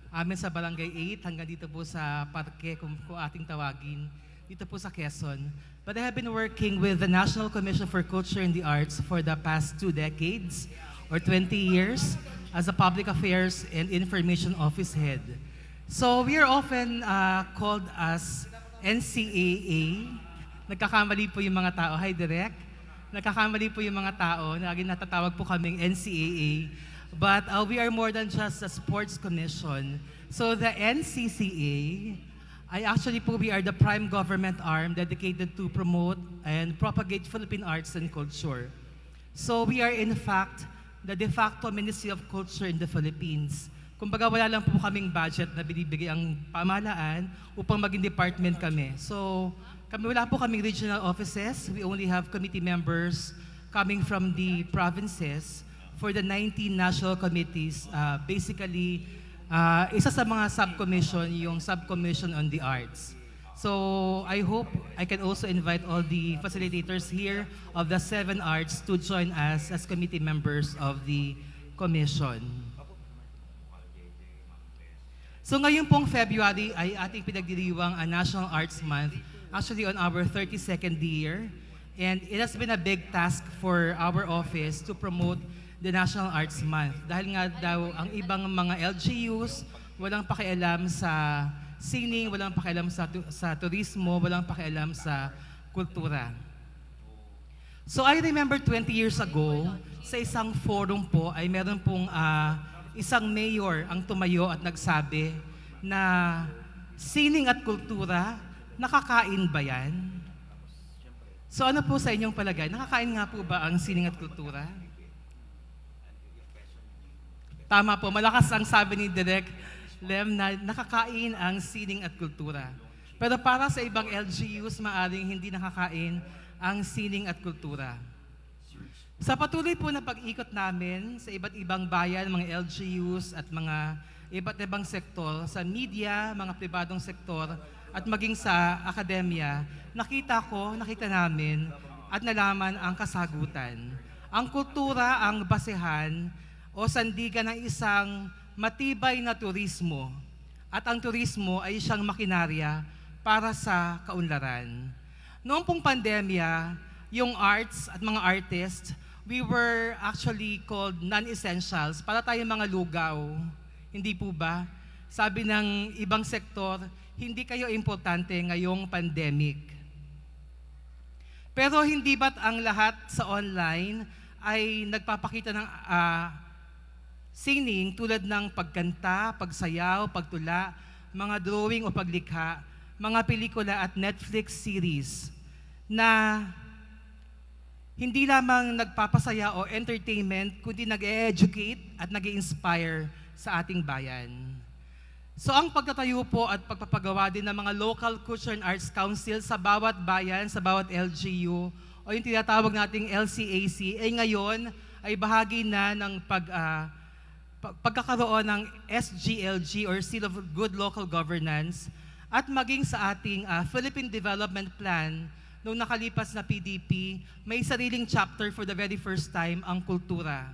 amin sa Barangay 8 hanggang dito po sa parke kung ating tawagin, dito po sa Quezon. But I have been working with the National Commission for Culture and the Arts for the past 2 decades or 20 years as a Public Affairs and Information Office Head. So we are often called as NCAA. Nagkakamali po yung mga tao. Hi, Direk. Nagkakamali po yung mga tao. Laging natatawag po kaming NCAA. But we are more than just a sports commission. So the NCCA, we are the prime government arm dedicated to promote and propagate Philippine arts and culture. So we are in fact the de facto Ministry of Culture in the Philippines. Kumbaga wala lang po kaming budget na binibigay ang pamahalaan upang maging department kami. So wala po kaming regional offices. We only have committee members coming from the provinces for the 19 national committees. Basically, isa sa mga subcommission, yung subcommission on the arts. So I hope I can also invite all the facilitators here of the 7 arts to join us as committee members of the commission. So ngayon pong February ay ating pinagdiriwang ang National Arts Month, actually on our 32nd year. And it has been a big task for our office to promote the National Arts Month. Dahil nga daw ang ibang mga LGUs walang pakialam sa sining, walang pakialam sa turismo, walang pakialam sa kultura. So I remember 20 years ago, sa isang forum po ay meron pong isang mayor ang tumayo at nagsabi na sining at kultura, nakakain ba yan? So ano po sa inyong palagay? Nakakain nga po ba ang sining at kultura? Tama po, malakas ang sabi ni Direk Lem na nakakain ang sining at kultura. Pero para sa ibang LGUs, maaring hindi nakakain ang sining at kultura. Sa patuloy po na pag-ikot namin sa iba't ibang bayan, mga LGUs at mga iba't ibang sektor, sa media, mga pribadong sektor, at maging sa akademya, nakita namin at nalaman ang kasagutan. Ang kultura ang basehan o sandigan ng isang matibay na turismo. At ang turismo ay siyang makinarya para sa kaunlaran. Noong pong pandemya, yung arts at mga artists, we were actually called non-essentials, para tayong mga lugaw. Hindi po ba? Sabi ng ibang sektor, hindi kayo importante ngayong pandemic. Pero hindi ba't ang lahat sa online ay nagpapakita ng sining tulad ng pagkanta, pagsayaw, pagtula, mga drawing o paglikha, mga pelikula at Netflix series na hindi lamang nagpapasaya o entertainment, kundi nag-e-educate at nag-i-inspire sa ating bayan. So ang pagtatayo po at pagpapagawa din ng mga local culture and arts council sa bawat bayan, sa bawat LGU, o yung tinatawag nating LCAC, ay ngayon ay bahagi na ng pagkakaroon ng SGLG or Seal of Good Local Governance at maging sa ating Philippine Development Plan. Noong nakalipas na PDP, may sariling chapter for the very first time ang kultura.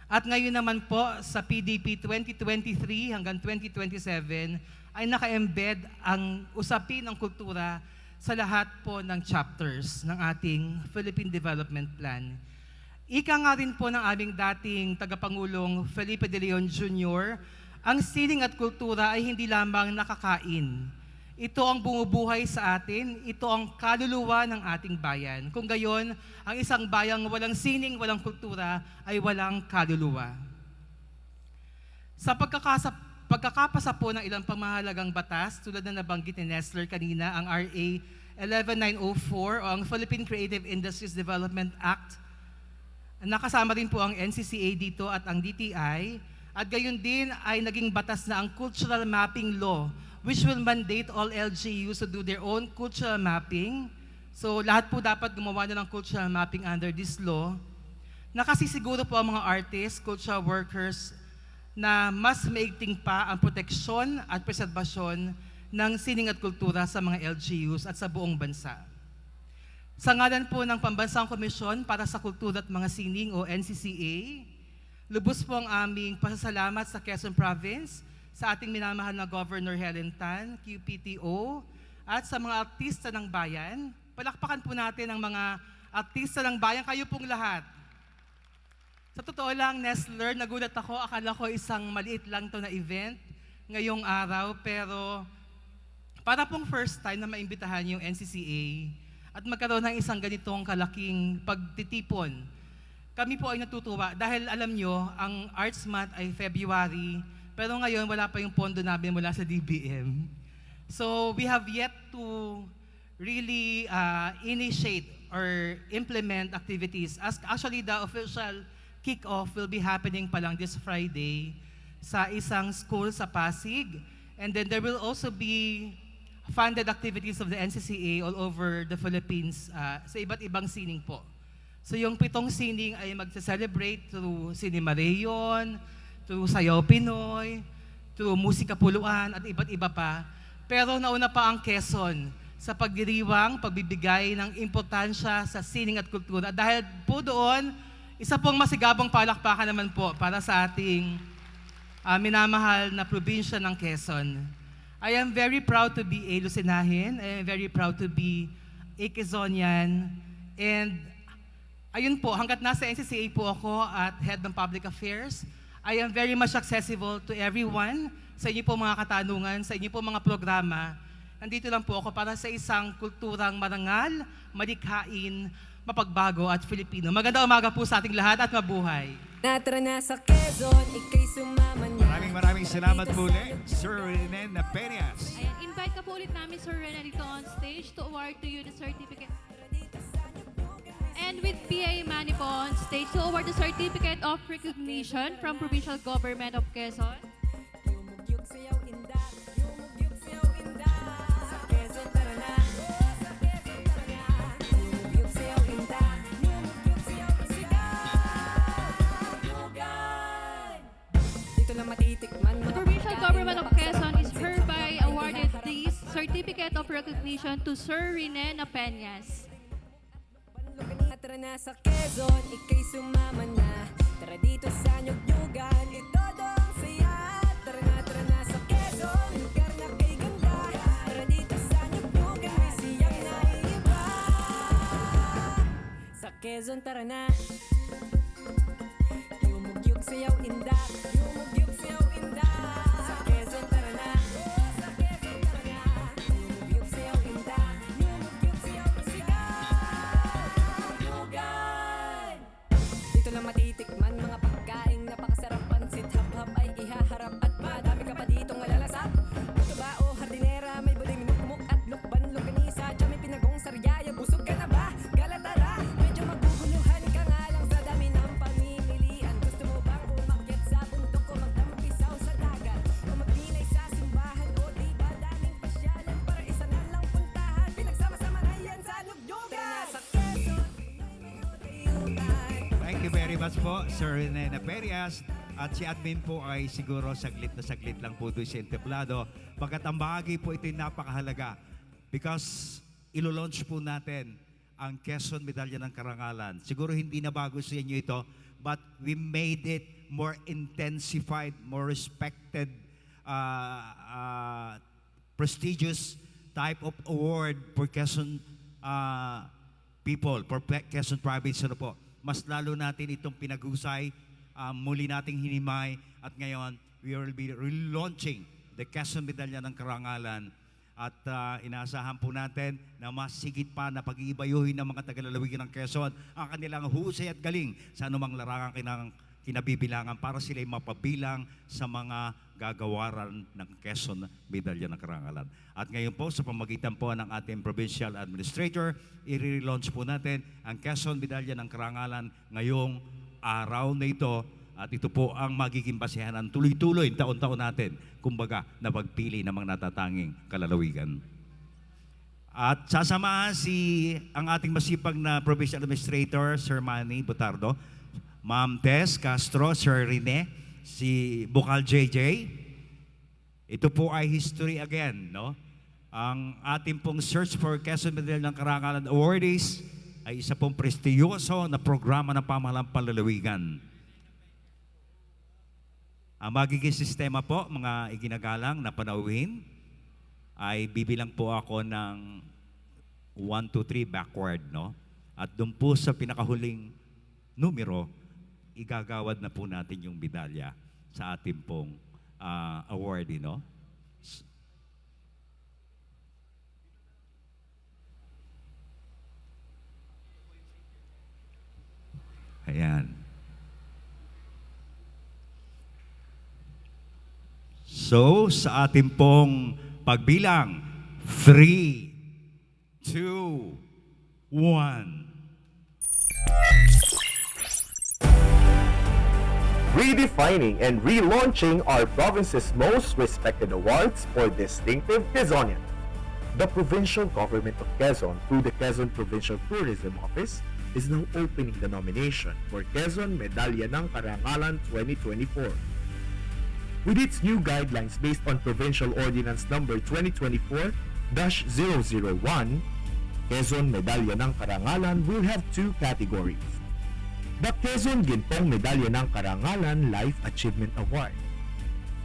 At ngayon naman po sa PDP 2023 hanggang 2027 ay naka-embed ang usapin ng kultura sa lahat po ng chapters ng ating Philippine Development Plan. Ika nga rin po ng aming dating tagapangulong Felipe de Leon Jr., ang sining at kultura ay hindi lamang nakakain. Ito ang bumubuhay sa atin, ito ang kaluluwa ng ating bayan. Kung gayon, ang isang bayang walang sining, walang kultura, ay walang kaluluwa. Sa pagkakapasa po ng ilang pamahalagang batas tulad na nabanggit ni Nestler kanina, ang RA 11904 o ang Philippine Creative Industries Development Act. Nakasama rin po ang NCCA dito at ang DTI. At gayon din ay naging batas na ang Cultural Mapping Law, which will mandate all LGUs to do their own cultural mapping. So lahat po dapat gumawa na ng cultural mapping under this law. Nakasisiguro po ang mga artists, cultural workers, na mas maigting pa ang proteksyon at preserbasyon ng sining at kultura sa mga LGUs at sa buong bansa. Sa ngalan po ng Pambansang Komisyon para sa Kultura at Mga Sining o NCCA, lubos po ang aming pasasalamat sa Quezon Province, sa ating minamahal na Governor Helen Tan, QPTO, at sa mga artista ng bayan. Palakpakan po natin ang mga artista ng bayan, kayo pong lahat. Sa totoo lang, Nestler, nagulat ako. Akala ko isang maliit lang to na event ngayong araw, pero para pong first time na maimbitahan yung NCCA at magkaroon ng isang ganitong kalaking pagtitipon. Kami po ay natutuwa dahil alam nyo, ang Arts Month ay February, pero ngayon wala pa yung pondo namin mula sa DBM. So we have yet to really initiate or implement activities. Actually, the official kick-off will be happening pa lang this Friday sa isang school sa Pasig. And then there will also be funded activities of the NCCA all over the Philippines sa iba't ibang sining po. So yung 7 sining ay magse-celebrate through Cinema Rayon, through Sayaw Pinoy, through Musika Puluan at iba't iba pa. Pero nauna pa ang Quezon sa pagdiriwang, pagbibigay ng importansya sa sining at kultura. Dahil po doon, isa pong masigabong palakpakan naman po para sa ating minamahal na probinsya ng Quezon. I am very proud to be a Lucinahin. I am very proud to be a Quezonian. And ayun po, hanggat nasa NCCA po ako at Head ng Public Affairs, I am very much accessible to everyone, sa inyo po mga katanungan, sa inyo po mga programa. Nandito lang po ako para sa isang kulturang marangal, malikhain, mapagbago at Filipino. Magandang umaga po sa ating lahat at mabuhay. Tara na sa Quezon, ikay sumama na. Maraming salamat po ulit, Sir Rene Napeñas. Ayan, invite ka po ulit namin, Sir Rene, dito on stage to award to you the certificate. And with PA Manny po on stage to award the certificate of recognition from Provincial Government of Quezon. Yumugyug sayaw indak, yumugyug sayaw indak. Sa Quezon, tara na. Sa Quezon, tara na. Yumugyug sayaw indak, yumugyug sayaw sigaw. Lugan! Dito lang matitikman. The Provincial Government of Quezon is hereby awarded this certificate of recognition to Sir Rene Napeñas. Tara na sa Quezon, ikay sumama na. Tara dito sa Nyugyugan, ito dong saya. Tara na sa Quezon, lugar na kay ganda. Tara dito sa Nyugyugan, may siyang naiiba. Sa Quezon, tara na. Yumugyug sayaw indak, yumugyug sayaw indak. Sa Quezon, tara na. Sa Quezon, tara na. Yumugyug sayaw indak, yumugyug sayaw sigaw. Lugan! Dito lang matitikman mga pagkain napakasarap, pansit hap-hap ay ihaharap at madami ka pa ditong malalasap. Ito ba o hardinera, may buday minukmuk at lukban luganisa. Diyan may pinagong saryaya, busog ka na ba? Galatara, medyo maguguluhan ka nga lang sa dami ng pamimilian. Gusto mo bang umakyat sa bundok o magtampisaw sa dagat? O magnilay sa simbahan o di ba daming pasyalan para isa na lang puntahan? Pinagsama-sama na yan sa Nyugyugan! Sa Quezon, Thank you very much po, Sir Rene Napeñas. At si admin po ay siguro saglit na saglit lang po doon sa entablado. Pagkat ang bahagi po ito ay napakahalaga because ilo-launch po natin ang Quezon Medalya ng Karangalan. Siguro hindi na bago sa inyo ito, but we made it more intensified, more respected, prestigious type of award for Quezon people, for Quezon Province. Ano po? Mas lalo natin itong pinag-usay, muli nating hinimay, at ngayon, we will be relaunching the Quezon Medalya ng Karangalan. At inaasahan po natin na mas sigit pa na pag-iibayuhin ng mga taga-lalawigan ng Quezon ang kanilang husay at galing sa anumang larangan kinabibilangan para sila'y mapabilang sa mga gagawaran ng Quezon Medalya ng Karangalan. At ngayon po, sa pamagitan po ng ating Provincial Administrator, i-relaunch po natin ang Quezon Medalya ng Karangalan ngayong araw na ito. At ito po ang magiging basehan ng tuloy-tuloy taon-taon natin, kumbaga, na pagpili ng mga natatanging kalalawigan. At sasamahan ang ating masipag na Provincial Administrator, Sir Manny Butardo, Ma'am Tess Castro, Sir Rene, si Bukal JJ. Ito po ay history again, no? Ang ating pong Search for Quezon Medalya ng Karangalan Awardees ay isa pong prestiyoso na programa ng pamahalang panlalawigan. Ang magiging sistema po, mga iginagalang na panauhin, ay bibilang po ako ng 1, 2, 3 backward, no? At doon po sa pinakahuling numero, igagawad na po natin yung medalya sa ating pong awardee, no? Ayan. So, sa ating pong pagbilang, 3, 2, 1. Redefining and relaunching our province's most respected awards for distinctive Quezonian. The provincial government of Quezon, through the Quezon Provincial Tourism Office, is now opening the nomination for Quezon Medalya ng Karangalan 2024. With its new guidelines based on Provincial Ordinance Number 2024-001, Quezon Medalya ng Karangalan will have two categories. The Quezon Gintong Medalya ng Karangalan Life Achievement Award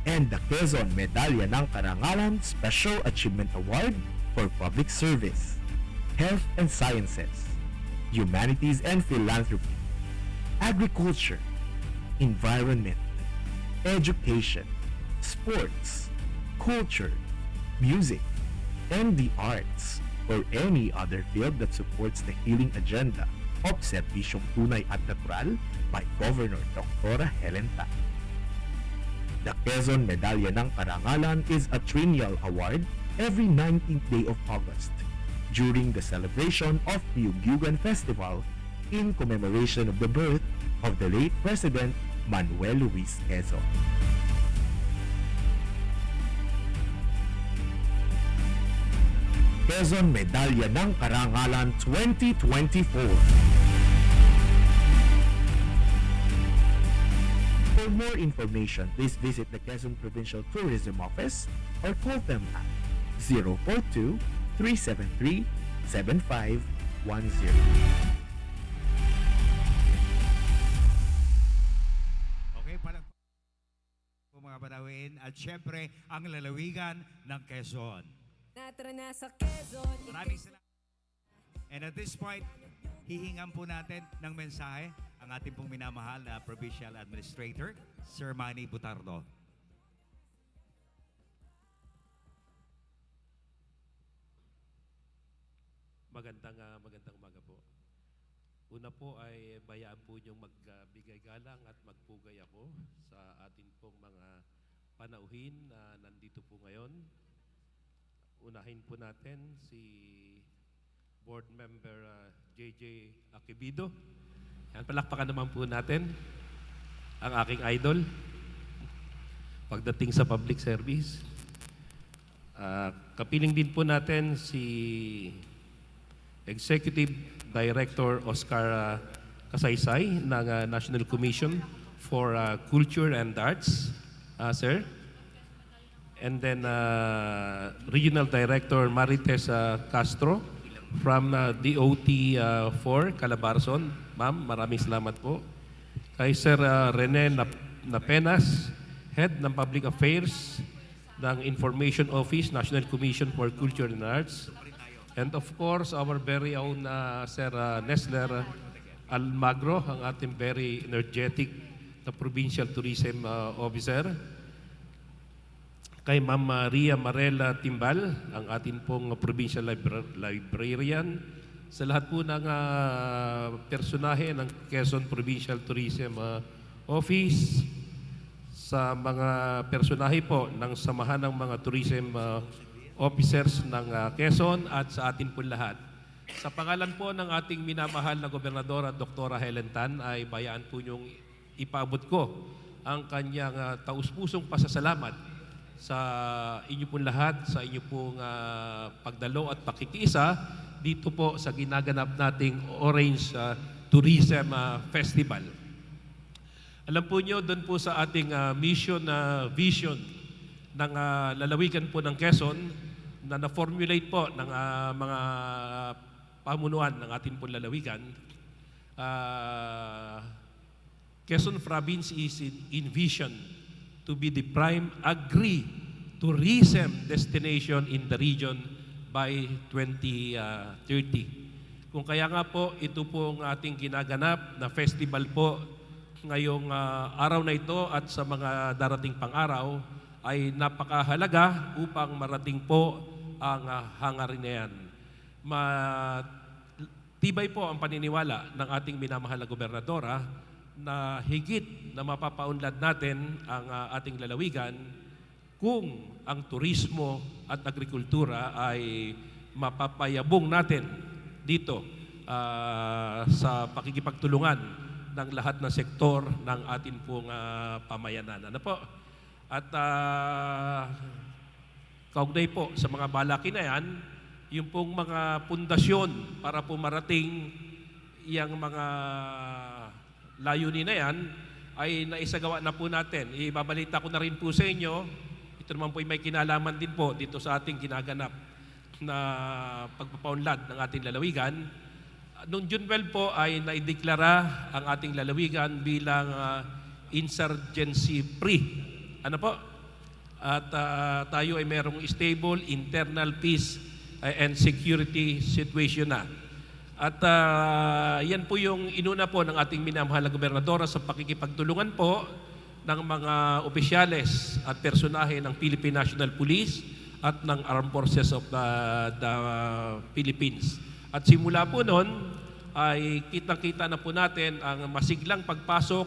and the Quezon Medalya ng Karangalan Special Achievement Award for Public Service, Health and Sciences, Humanities and Philanthropy, Agriculture, Environment, Education, Sports, Culture, Music, and the Arts, or any other field that supports the healing agenda of Serbisyong Tunay at Natural by Governor Dr. Helen Tan. The Quezon Medalya ng Karangalan is a triennial award every 19th day of August during the celebration of the Ugyugan Festival in commemoration of the birth of the late President Manuel Luis Quezon. Quezon Medalya ng Karangalan 2024. For more information, please visit the Quezon Provincial Tourism Office or call them at 042-373-7510. Mga panawin at syempre ang lalawigan ng Quezon. Tara na sa Quezon. Maraming salamat. And at this point, hihingan po natin ng mensahe ang ating pong minamahal na Provincial Administrator, Sir Manny Butardo. Magandang umaga po. Una po ay bayaan po niyong magbigay galang at magpugay ako sa atin pong mga panauhin na nandito po ngayon. Unahin po natin si Board Member JJ Akivido. Yan, palakpakan naman po natin ang aking idol pagdating sa public service. Kapiling din po natin si Executive Director Oscar Kasaysay ng National Commission for Culture and Arts, sir. And then Regional Director Marites Castro from DOT 4 Calabarzon. Ma'am, maraming salamat po. Kay Sir Rene Napenas, Head ng Public Affairs ng Information Office, National Commission for Culture and Arts. And of course, our very own Sir Nesler Almagro, ang ating very energetic na Provincial Tourism Officer. Kay Ma'am Maria Marela Timbal, ang ating pong Provincial Librarian. Sa lahat po ng personahe ng Quezon Provincial Tourism Office, sa mga personahe po ng samahan ng mga tourism officers ng Quezon at sa atin po lahat. Sa pangalan po ng ating minamahal na Gobernadora Dr. Helen Tan ay bayaan po niyong ipaabot ko ang kanyang taus-pusong pasasalamat sa inyo pong lahat, sa inyo pong pagdalo at pakikiisa dito po sa ginaganap nating Orange Tourism Festival. Alam po nyo, doon po sa ating vision ng lalawigan po ng Quezon na na-formulate po ng mga pamunuan ng ating po lalawigan, Quezon Province is in vision to be the prime agri-tourism destination in the region by 2030. Kung kaya nga po, ito po ang ating ginaganap na festival po ngayong araw na ito at sa mga darating pang araw ay napakahalaga upang marating po ang hangarin na yan. Tibay po ang paniniwala ng ating minamahal na gobernadora na higit na mapapaunlad natin ang ating lalawigan kung ang turismo at agrikultura ay mapapayabong natin dito sa pakikipagtulungan ng lahat ng sektor ng atin pong pamayanan. Ano po? At kaugnay po sa mga balaki na yan, yung pong mga pundasyon para po marating yung mga layunin na yan ay naisagawa na po natin. Ibabalita ko na rin po sa inyo, ito naman po ay may kinalaman din po dito sa ating ginaganap na pagpapaunlad ng ating lalawigan. Noong June 12 po ay naideklara ang ating lalawigan bilang insurgency-free. Ano po? At tayo ay merong stable internal peace and security situation na. At yan po yung inuna po ng ating minamahal na gobernadora sa pakikipagtulungan po ng mga opisyales at personahe ng Philippine National Police at ng Armed Forces of the Philippines. At simula po noon ay kitang-kita na po natin ang masiglang pagpasok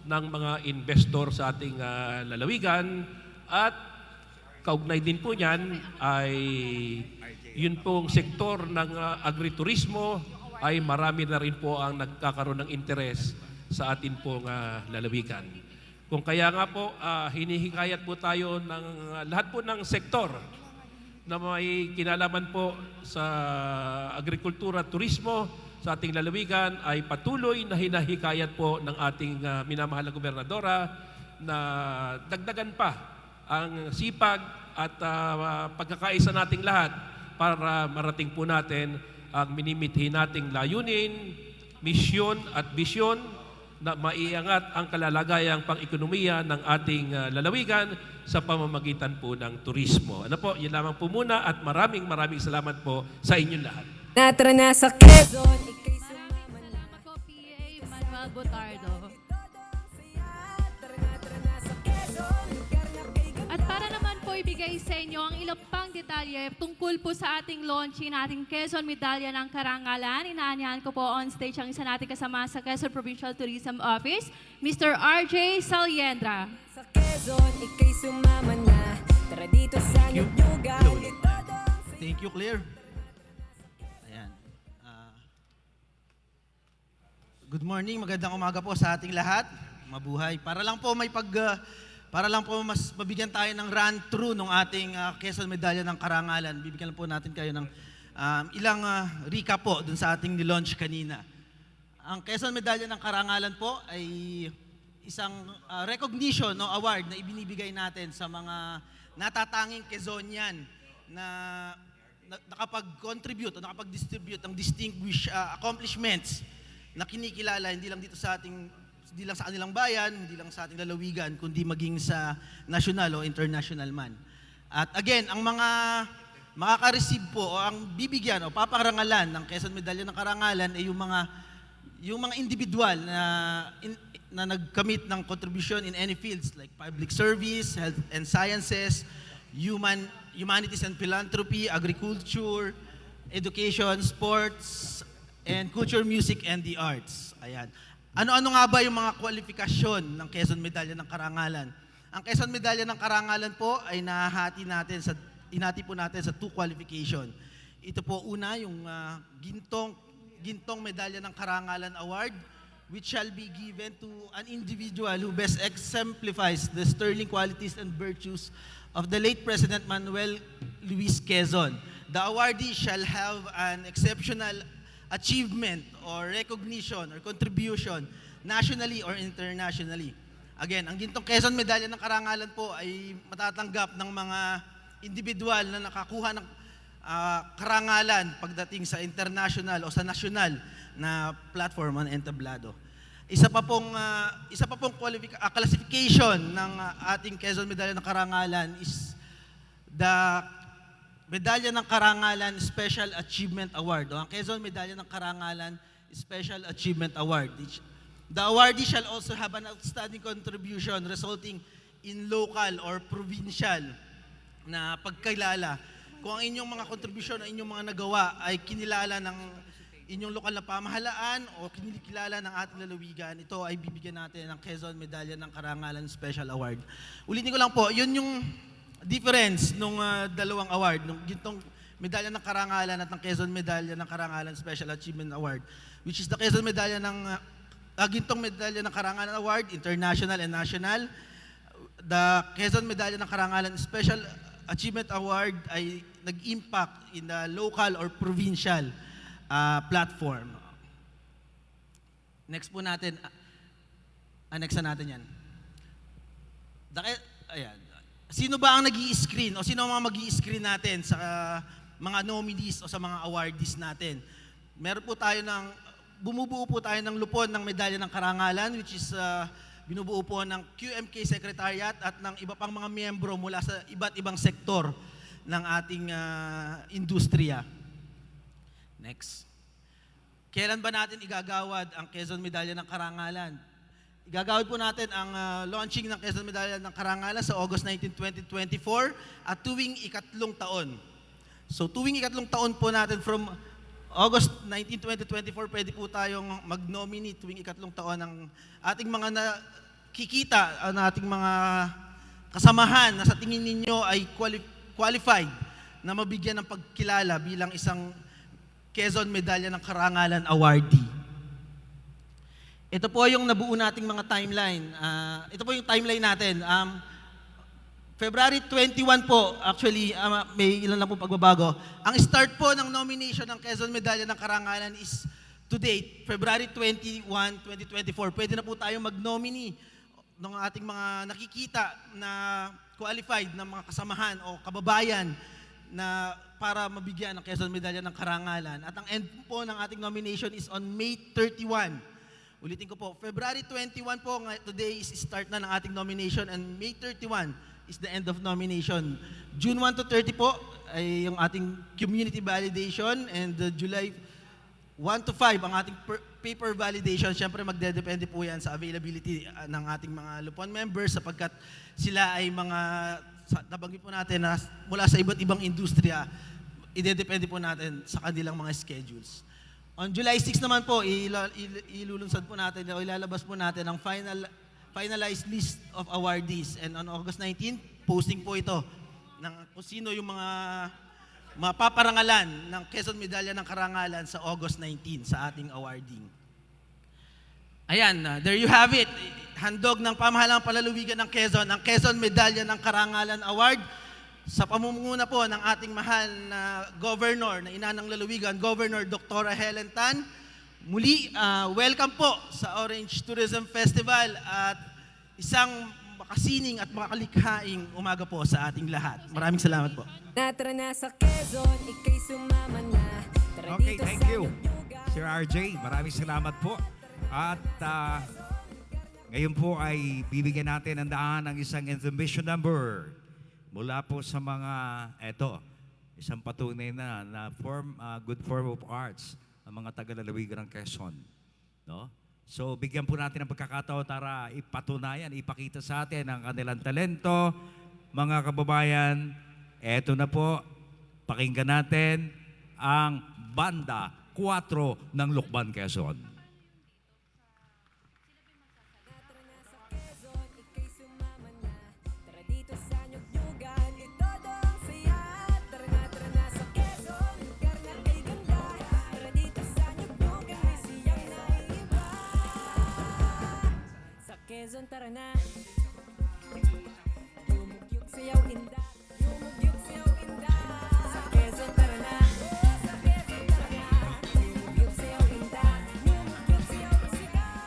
ng mga investor sa ating lalawigan at kaugnay din po niyan ay yun pong sektor ng agriturismo ay marami na rin po ang nagkakaroon ng interes sa atin pong lalawigan. Kung kaya nga po, hinihikayat po tayo ng lahat po ng sektor na may kinalaman po sa agrikultura at turismo sa ating lalawigan ay patuloy na hinahikayat po ng ating minamahal na gobernadora na dagdagan pa ang sipag at pagkakaisa nating lahat para marating po natin ang minimithi nating layunin, misyon at bisyon na maiangat ang kalalagayang pang-ekonomiya ng ating lalawigan sa pamamagitan po ng turismo. Ano po, yun lamang po muna at maraming salamat po sa inyong lahat. Tara na sa Quezon, ika'y sumama na. Salamat po, PA Manuel Botardo. At para naman po ibigay sa inyo ang ilang pang detalye tungkol po sa ating launching nating Quezon Medalya ng Karangalan, inaanyahan ko po on stage ang isa nating kasama sa Quezon Provincial Tourism Office, Mr. RJ Saliendra. Sa Quezon, ika'y sumama na. Tara dito sa Nyugyugan. Thank you, Claire. Ayan. Good morning, magandang umaga po sa ating lahat. Mabuhay. Para lang po mas mabigyan tayo ng run-through ng ating Quezon Medalya ng Karangalan. Bibigyan po natin kayo ng ilang recap po dun sa ating nilaunch kanina. Ang Quezon Medalya ng Karangalan po ay isang recognition o award na ibinibigay natin sa mga natatanging Quezonian na nakapag-contribute o nakapag-distribute ng distinguished accomplishments na kinikilala hindi lang sa kanilang bayan, hindi lang sa ating lalawigan, kundi maging sa national o international man. At again, ang mga makaka-receive po o ang bibigyan o paparangalan ng Quezon Medalya ng Karangalan ay yung mga individual na nagkamit ng contribution in any fields like public service, health and sciences, humanities and philanthropy, agriculture, education, sports, and culture, music, and the arts. Ayan. Ano-ano nga ba yung mga kwalifikasyon ng Quezon Medalya ng Karangalan? Ang Quezon Medalya ng Karangalan po ay inati po natin sa 2 qualification. Ito po una, yung Gintong Medalya ng Karangalan Award, which shall be given to an individual who best exemplifies the sterling qualities and virtues of the late President Manuel Luis Quezon. The awardee shall have an exceptional achievement or recognition or contribution nationally or internationally. Again, ang Gintong Quezon Medalya ng Karangalan po ay matatanggap ng mga individual na nakakuha ng karangalan pagdating sa international o sa national na platform on entablado. Isa pa pong classification ng ating Quezon Medalya ng Karangalan is the Medalya ng Karangalan Special Achievement Award, o ang Quezon Medalya ng Karangalan Special Achievement Award. The awardee shall also have an outstanding contribution resulting in local or provincial na pagkilala. Kung ang inyong mga contribution, ang inyong mga nagawa ay kinilala ng inyong lokal na pamahalaan o kinikilala ng ating lalawigan, ito ay bibigyan natin ng Quezon Medalya ng Karangalan Special Award. Ulitin ko lang po, yun yung difference nung dalawang award, nung Gintong Medalya ng Karangalan at ng Quezon Medalya ng Karangalan Special Achievement Award, which is the Quezon Medalya ng Gintong Medalya ng Karangalan Award, International and National. The Quezon Medalya ng Karangalan Special Achievement Award ay nag-impact in the local or provincial platform. Next po natin, annexa natin yan. Ayan. Sino ba ang nag-i-screen o sino ang mga mag-i-screen natin sa mga nominees o sa mga awardees natin? Bumubuo po tayo ng lupon ng Medalya ng Karangalan, which is binubuo po ng QMK Secretariat at ng iba pang mga miyembro mula sa iba't ibang sektor ng ating industriya. Next. Kailan ba natin igagawad ang Quezon Medalya ng Karangalan? Igagawad po natin ang launching ng Quezon Medalya ng Karangalan sa August 19, 2024 at tuwing ikatlong taon. So tuwing ikatlong taon po natin from August 19, 2024, pwede po tayong mag-nominate tuwing ikatlong taon ng ating mga nakikita, ang ating mga kasamahan na sa tingin ninyo ay qualified na mabigyan ng pagkilala bilang isang Quezon Medalya ng Karangalan awardee. Ito po yung nabuo nating mga timeline. Ito po yung timeline natin. February 21 po, actually, may ilan lang po pagbabago. Ang start po ng nomination ng Quezon Medalya ng Karangalan is to date, February 21, 2024. Pwede na po tayong mag-nominee ng ating mga nakikita na qualified na mga kasamahan o kababayan na para mabigyan ng Quezon Medalya ng Karangalan. At ang end po ng ating nomination is on May 31. Ulitin ko po, February 21 po, today is start na ng ating nomination and May 31 is the end of nomination. June 1 to 30 po ay yung ating community validation and July 1 to 5 ang ating paper validation. Siyempre magdedepende po yan sa availability ng ating mga lupon members sapagkat sila ay mga, nabanggit po natin na mula sa iba't ibang industriya, idedepende po natin sa kanilang mga schedules. On July 6 naman po, ilulunsad po natin o ilalabas po natin ang finalized list of awardees. And on August 19, posting po ito ng kung sino yung mga mapaparangalan ng Quezon Medalya ng Karangalan sa August 19 sa ating awarding. Ayan, there you have it. Handog ng pamahalang palalawigan ng Quezon, ang Quezon Medalya ng Karangalan Award sa pamumuno po ng ating mahal na Governor na ina ng lalawigan, Governor Dr. Helen Tan. Muli, welcome po sa Orange Tourism Festival at isang makasining at makalikhaing umaga po sa ating lahat. Maraming salamat po. Tara na sa Quezon, ikay sumama na. Okay, thank you, Sir RJ. Maraming salamat po. At ngayon po ay bibigyan natin ng daan ng isang intermission number mula po sa mga, isang patunay na good form of arts ang mga taga-lalawigan ng Quezon. No? So, bigyan po natin ng pagkakataon para ipatunayan, ipakita sa atin ang kanilang talento. Mga kababayan, eto na po, pakinggan natin ang Banda 4 ng Lukban, Quezon. tara na. Yumugyug sayaw inda, yumugyug sayaw inda. Sa Quezon tara na, sa Quezon tara na. Yumugyug sayaw inda, yumugyug sayaw sigaw.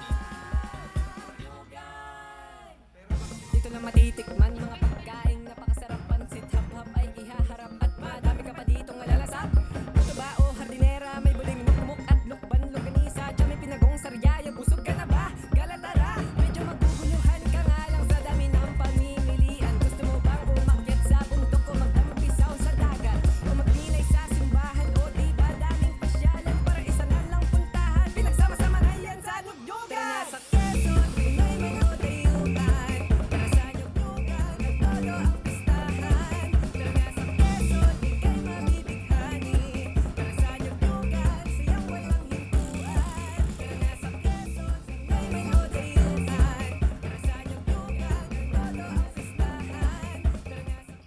Dito lang matitikman mga pagkaing napakasarap. Pansit hap-hap ay ihaharap at madami ka pa ditong malalasap. Ito ba o hardinera, may buling mukmuk at lukban, longganisa, dyan may pinagong saryaya, busog ka na ba? Galatara, medyo maguguluhan ka nga lang sa dami ng pamimilian. Gusto mo bang umakyat sa bundok o magtampisaw sa dagat? O magdinay sa simbahan o di ba daming pasyalan para isa na lang puntahan? Pinagsama-sama na yan sa Lugyogan. Tara na sa Quezon, Pinoy mga dayuhan. Tara sa Lugyogan, nagtolo ang pistahan. Tara na sa Quezon, ika'y mabibighani. Tara sa Lugyogan, sayang walang hintuan. Tara na sa Quezon, Pinoy mga dayuhan. Tara sa Lugyogan, nagtolo ang pistahan. Tara na sa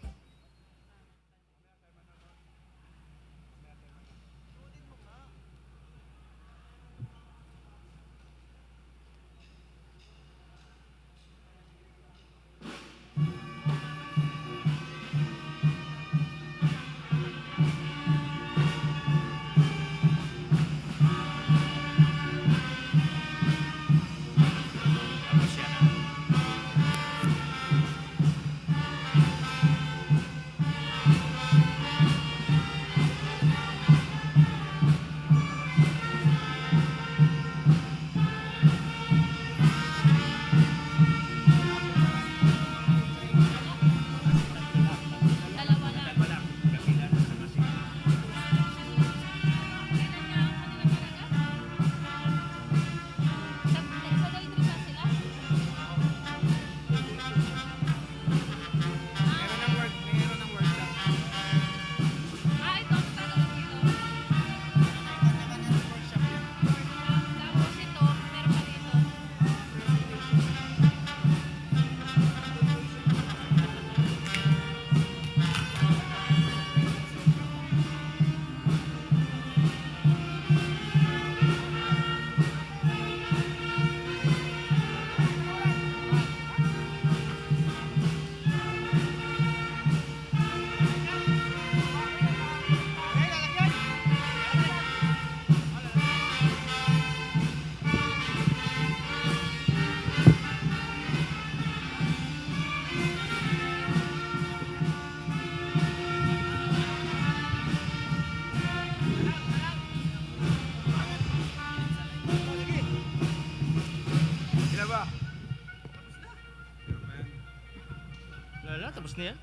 Lala, tapos na yan?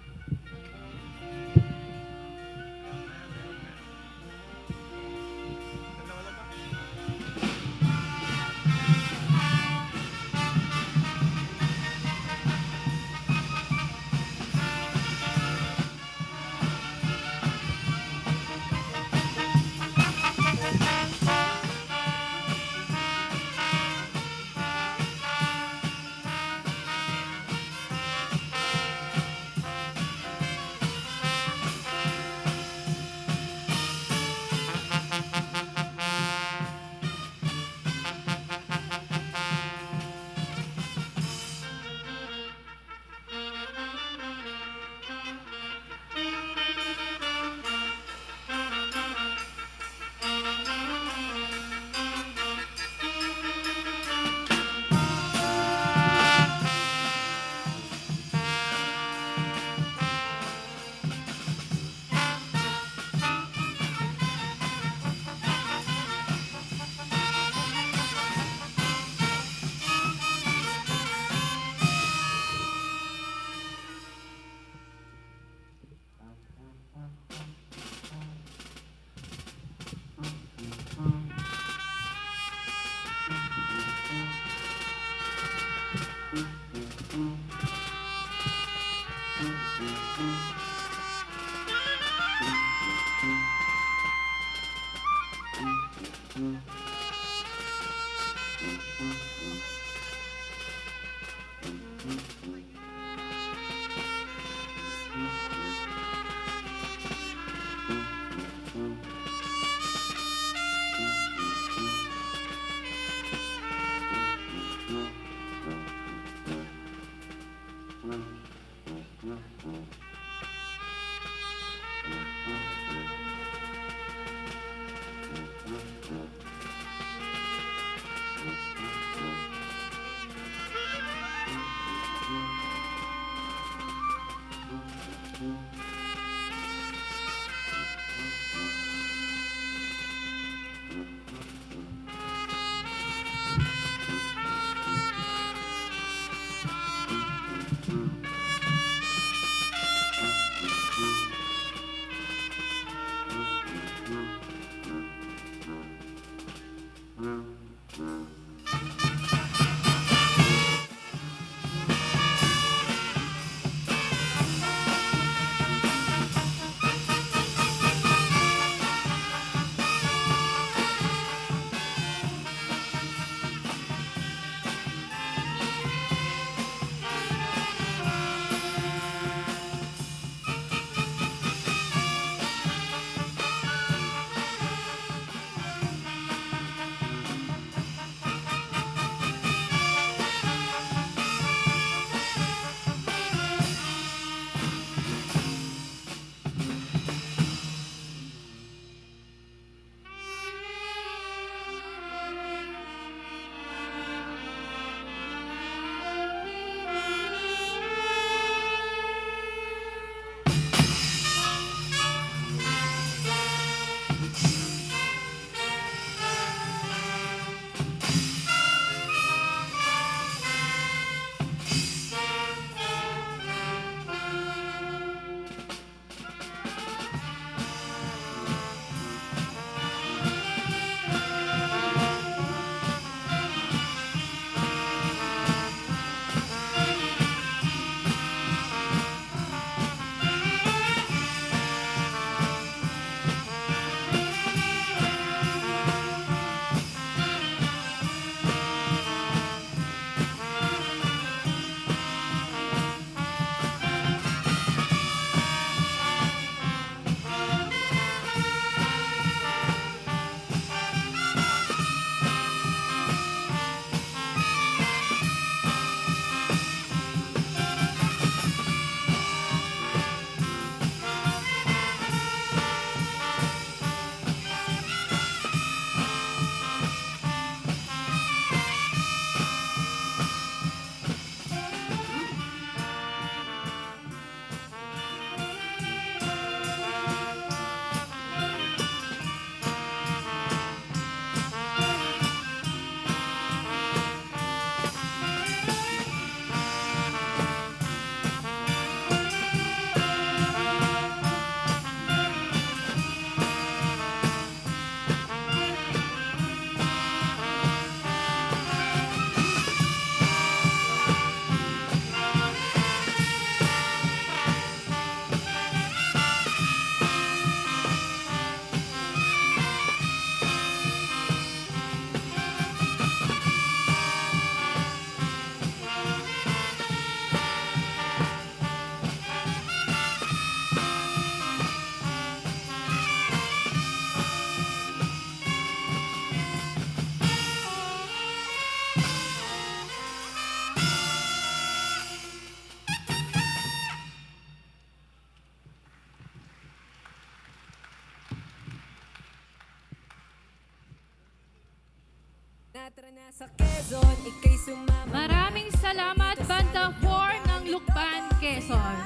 Maraming salamat, Banda 4 ng Lukban, Quezon.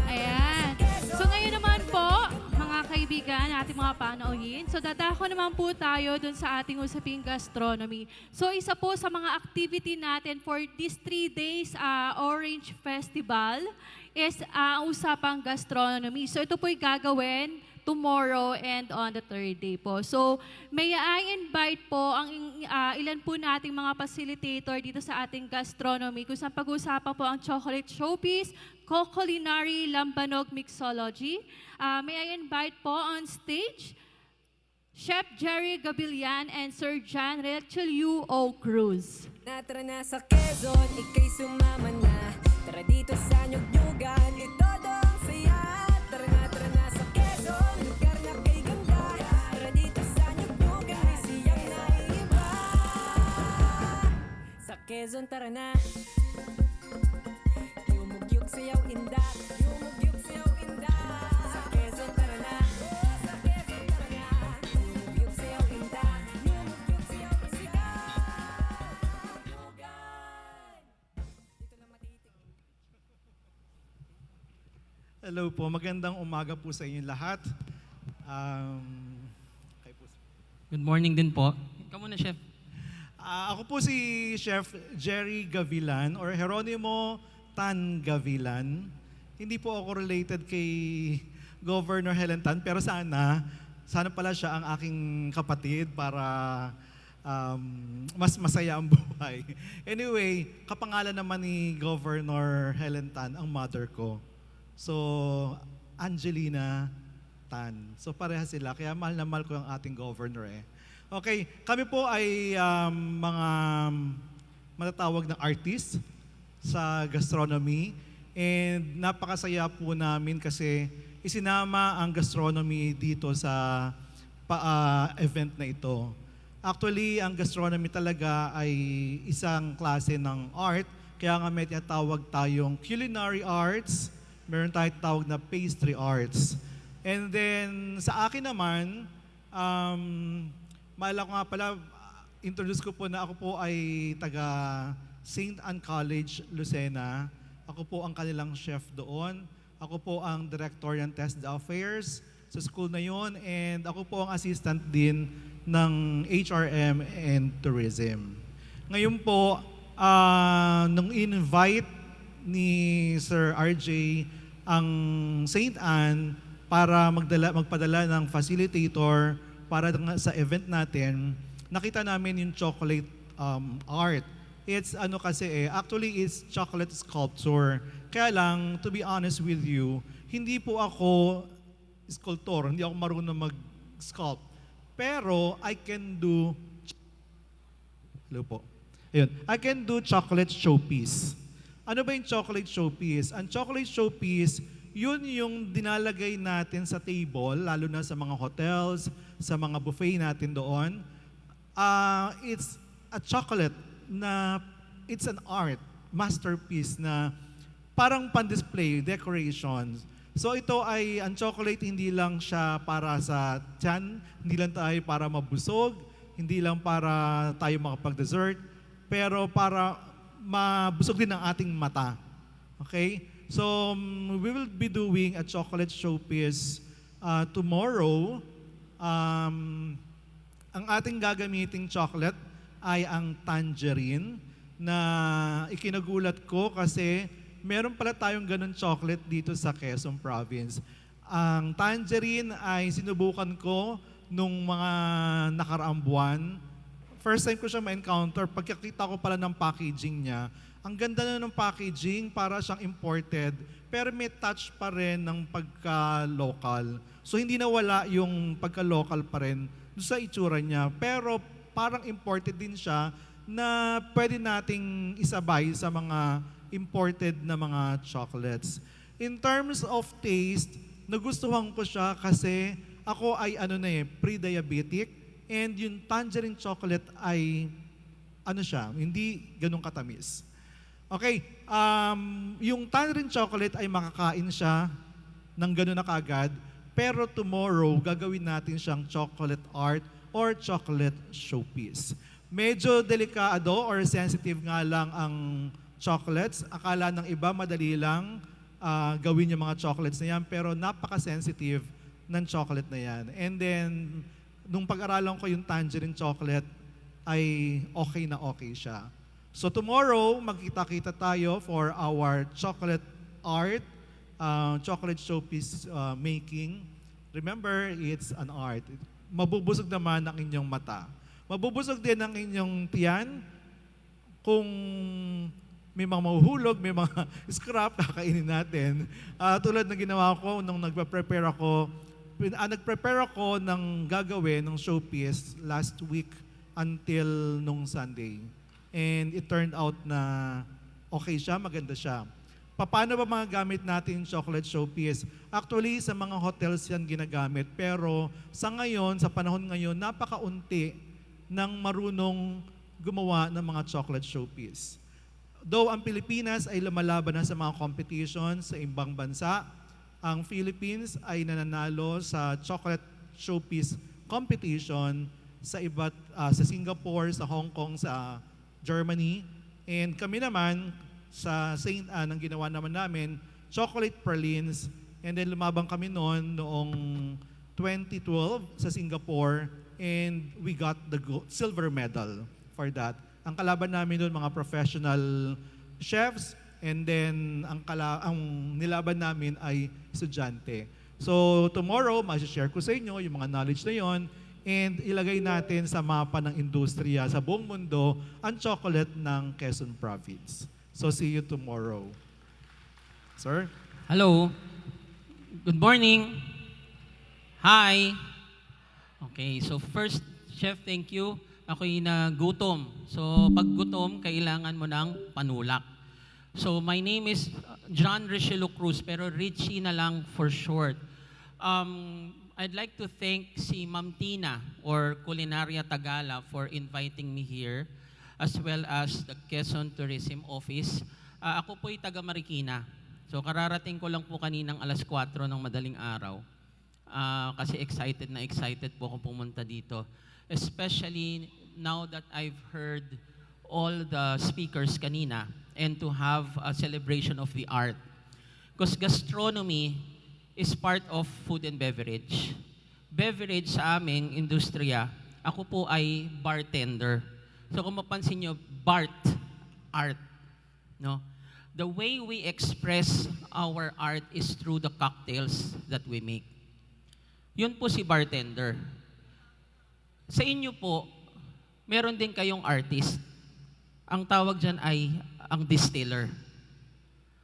Ayan. So ngayon naman po, mga kaibigan, ating mga panauhin. So dadako naman po tayo dun sa ating usaping gastronomy. So isa po sa mga activity natin for this 3 days Orange Festival is ang usapang gastronomy. So ito po'y gagawin tomorrow and on the 3rd day po. So, may I invite po ang ilan po nating mga facilitator dito sa ating gastronomy kung saan pag-uusapan po ang chocolate showpiece, co-culinary lambanog mixology. May I invite po on stage Chef Jerry Gabillan and Sir John Rachel O. Cruz. Tara na sa Quezon, ika'y sumama na. Tara dito sa Nyugnyugan, ito ang saya. Tara na sa Quezon, lugar na kay ganda. Tara dito sa Nyugnyugan, may siyang naiiba. Sa Quezon, tara na. Yumugyug sayaw inda, yumugyug sayaw inda. Sa Quezon, tara na. Sa Quezon, tara na. Yumugyug sayaw inda, yumugyug sayaw siga. Hello po, magandang umaga po sa inyong lahat. Good morning din po. Ikaw muna, Chef. Ako po si Chef Jerry Gavillan or Jeronimo Tan Gavillan. Hindi po ako related kay Governor Helen Tan, pero sana pala siya ang aking kapatid para mas masaya ang buhay. Anyway, kapangalan naman ni Governor Helen Tan ang mother ko. So, Angelina Tan. So, pareha sila. Kaya mahal na mahal ko ang ating governor eh. Okay, kami po ay mga matatawag na artist sa gastronomy. And napakasaya po namin kasi isinama ang gastronomy dito sa event na ito. Actually, ang gastronomy talaga ay isang klase ng art. Kaya nga may tinatawag tayong culinary arts, meron tayong tawag na pastry arts. And then, sa akin naman, maalala ko nga pala, introduce ko po na ako po ay taga St. Anne College, Lucena. Ako po ang kanilang chef doon. Ako po ang director ng TESDA Affairs sa school na yon, and ako po ang assistant din ng HRM and Tourism. Ngayon po, nung in-invite ni Sir RJ ang St. Anne para magpadala ng facilitator para sa event natin, nakita namin yung chocolate art. It's actually it's chocolate sculpture. Kaya lang, to be honest with you, hindi po ako sculptor, hindi ako marunong mag-sculpt. Pero I can do I can do chocolate showpiece. Ano ba yung chocolate showpiece? Ang chocolate showpiece, yun yung dinalagay natin sa table, lalo na sa mga hotels, sa mga buffet natin doon. It's a chocolate na it's an art, masterpiece na parang pan-display, decorations. So ito ay, ang chocolate hindi lang siya para sa tiyan, hindi lang tayo para mabusog, hindi lang para tayo makapag-dessert, pero para mabusog din ang ating mata. Okay? So we will be doing a chocolate showpiece tomorrow. Ang ating gagamiting chocolate ay ang tangerine na ikinagulat ko kasi meron pala tayong ganun chocolate dito sa Quezon Province. Ang tangerine ay sinubukan ko nung mga nakaraang buwan. First time ko siya ma-encounter, pagkakita ko pala ng packaging niya, ang ganda na ng packaging, para siyang imported, pero may touch pa rin ng pagka-local. So hindi nawala yung pagka-local pa rin doon sa itsura niya, pero parang imported din siya na pwede nating isabay sa mga imported na mga chocolates. In terms of taste, nagustuhan ko siya kasi ako ay pre-diabetic, and yung tangerine chocolate ay hindi ganun katamis. Okay, yung tangerine chocolate ay makakain siya ng ganun na kaagad, pero tomorrow gagawin natin siyang chocolate art or chocolate showpiece. Medyo delikado or sensitive nga lang ang chocolates. Akala ng iba madali lang gawin yung mga chocolates na yan, pero napaka-sensitive ng chocolate na yan. And then, nung pag-aralan ko yung tangerine chocolate, ay okay na okay siya. So tomorrow, magkita-kita tayo for our chocolate art, chocolate showpiece making. Remember, it's an art. Mabubusog naman ang inyong mata. Mabubusog din ang inyong tiyan kung may mga mahuhulog, may mga scrap, kakainin natin. Tulad na ginawa ko nung nagpa-prepare ako, nag-prepare ako ng gagawin ng showpiece last week until nung Sunday. And it turned out na okay siya, maganda siya. Paano ba mga gamit natin yung chocolate showpiece? Actually, sa mga hotels yan ginagamit. Pero sa ngayon, sa panahon ngayon, napakaunti ng marunong gumawa ng mga chocolate showpiece. Though ang Pilipinas ay lumalaban na sa mga competitions sa ibang bansa, ang Philippines ay nananalo sa chocolate showpiece competition sa sa Singapore, sa Hong Kong, sa Germany. And kami naman sa St. Anne, ang ginawa naman namin, chocolate pralines. And then lumabang kami noong 2012 sa Singapore, and we got the silver medal for that. Ang kalaban namin doon, mga professional chefs, and then ang nilaban namin ay estudyante. So tomorrow, ma-share ko sa inyo yung mga knowledge na yon, and ilagay natin sa mapa ng industriya sa buong mundo ang chocolate ng Quezon Province. So see you tomorrow. Sir? Hello. Good morning. Hi. Okay, so first, Chef, thank you. Ako'y nagutom. So pag gutom, kailangan mo ng panulak. So my name is John Richelieu Cruz, pero Richie na lang for short. I'd like to thank si Ma'am Tina or Culinaria Tagala for inviting me here, as well as the Quezon Tourism Office. Ako po'y taga Marikina. So kararating ko lang po kaninang alas 4 ng madaling araw. Kasi excited po akong pumunta dito. Especially now that I've heard all the speakers kanina and to have a celebration of the art. Because gastronomy is part of food and beverage. Beverage sa aming industriya, ako po ay bartender. So kung mapansin nyo, art. No? The way we express our art is through the cocktails that we make. Yun po si bartender. Sa inyo po, meron din kayong artist. Ang tawag dyan ay ang distiller.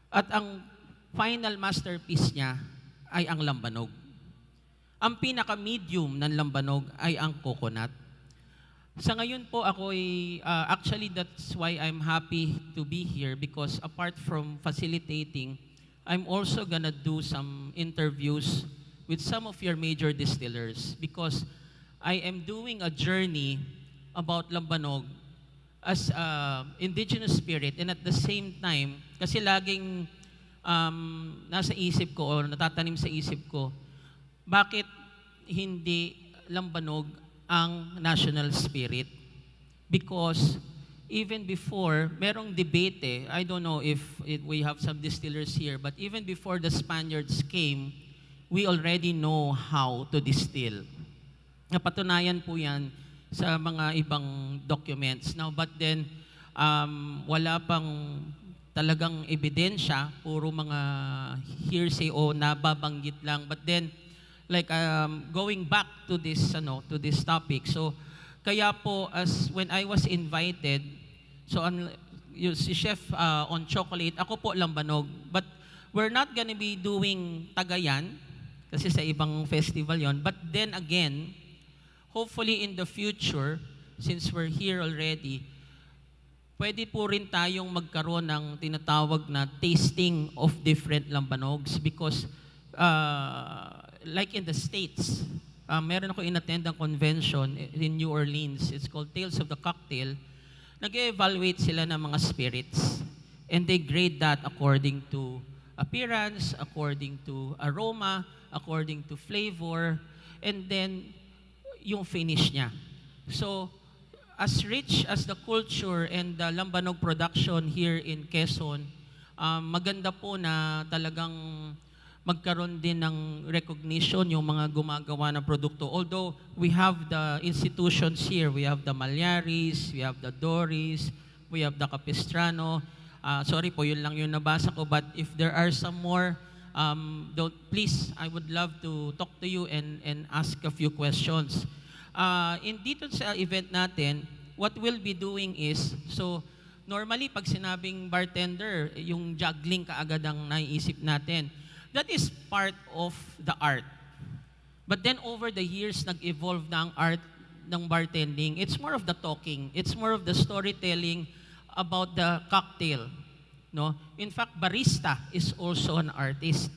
At ang final masterpiece niya ay ang lambanog. Ang pinaka-medium ng lambanog ay ang coconut. Sa ngayon po ako actually that's why I'm happy to be here, because apart from facilitating, I'm also gonna do some interviews with some of your major distillers, because I am doing a journey about lambanog as indigenous spirit, and at the same time, kasi laging nasa isip ko o natatanim sa isip ko, bakit hindi lambanog ang national spirit? Because even before, merong debate I don't know if we have some distillers here, but even before the Spaniards came, we already know how to distill. Napatunayan po yan sa mga ibang documents. Now, but then, wala pang talagang ebidensya, puro mga hearsay o nababanggit lang. But then, like going back to this topic, so kaya po when I was invited, so si Chef on chocolate, ako po lambanog. But we're not gonna be doing Tagayan, kasi sa ibang festival yon. But then again, hopefully in the future, since we're here already, pwede po rin tayong magkaroon ng tinatawag na tasting of different lambanogs, because like in the States, meron ako in-attend ang convention in New Orleans. It's called Tales of the Cocktail. Nag-evaluate sila ng mga spirits, and they grade that according to appearance, according to aroma, according to flavor, and then yung finish niya. So, as rich as the culture and the lambanog production here in Quezon, maganda po na talagang magkaroon din ng recognition yung mga gumagawa ng produkto. Although we have the institutions here, we have the Malyaris, we have the Doris, we have the Capistrano. Sorry po, yun lang yung nabasa ko. But if there are some more, please, I would love to talk to you and ask a few questions. Dito sa event natin, what we'll be doing is, so normally pag sinabing bartender, yung juggling kaagad ang naiisip natin. That is part of the art. But then over the years, nag-evolve na ang art ng bartending. It's more of the talking. It's more of the storytelling about the cocktail. No? In fact, barista is also an artist.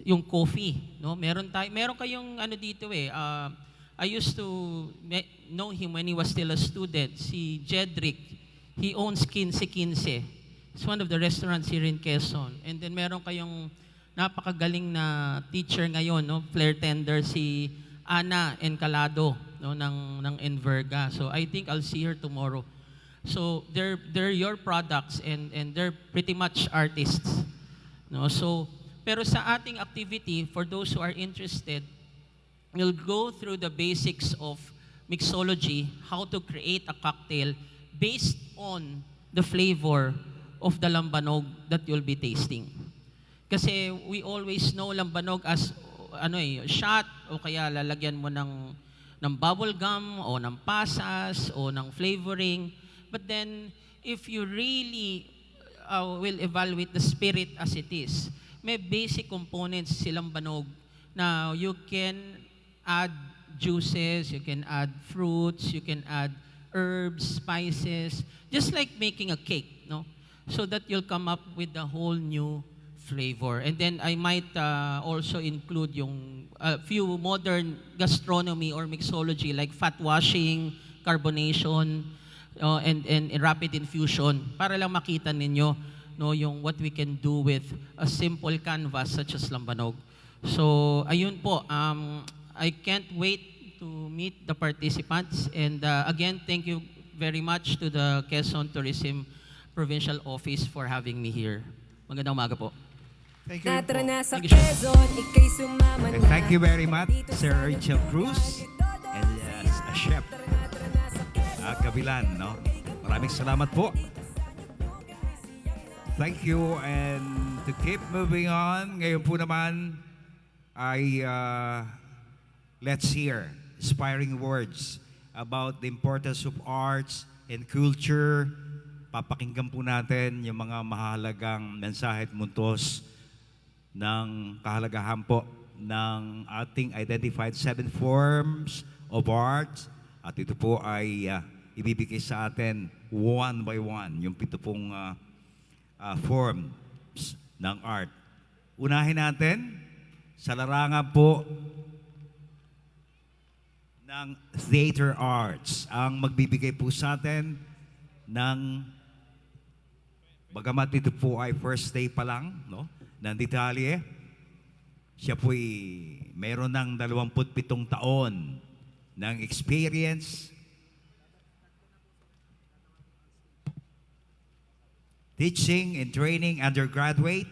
Yung coffee. No? Meron kayong dito I used to know him when he was still a student. Si Jedrick. He owns 15-15. It's one of the restaurants here in Quezon. And then meron kayong napakagaling na teacher ngayon, no? Flair tender, si Ana Encalado, no? ng Enverga. So I think I'll see her tomorrow. So they're your products, and they're pretty much artists. No? So, pero sa ating activity, for those who are interested, we'll go through the basics of mixology, how to create a cocktail based on the flavor of the lambanog that you'll be tasting. Kasi we always know lambanog as shot, o kaya lalagyan mo ng ng bubble gum o ng pasas o ng flavoring. But then, if you really will evaluate the spirit as it is, may basic components silang banog na you can add juices, you can add fruits, you can add herbs, spices, just like making a cake, no? So that you'll come up with a whole new flavor. And then I might also include yung few modern gastronomy or mixology like fat washing, carbonation, and rapid infusion para lang makita ninyo no yung what we can do with a simple canvas such as Lambanog. So ayun po, I can't wait to meet the participants, and again thank you very much to the Quezon Tourism Provincial Office for having me here. Magandang umaga po. Thank you. Tara na sa Quezon, ikay sumama And na. thank you very much, Sir Rachel Cruz, and Chef Gavilan. No? Maraming salamat po. Thank you, and to keep moving on, ngayon po naman ay let's hear inspiring words about the importance of arts and culture. Papakinggan po natin yung mga mahalagang mensahe at muntos ng kahalagahan po ng ating identified 7 forms of art. At ito po ay ibibigay sa atin one by one, yung 7 pong forms ng art. Unahin natin sa larangan po ng theater arts. Ang magbibigay po sa atin ng, bagamat ito po ay first day pa lang, no? Ng detalye, siya po'y meron ng 27 taon ng experience, teaching and training undergraduate,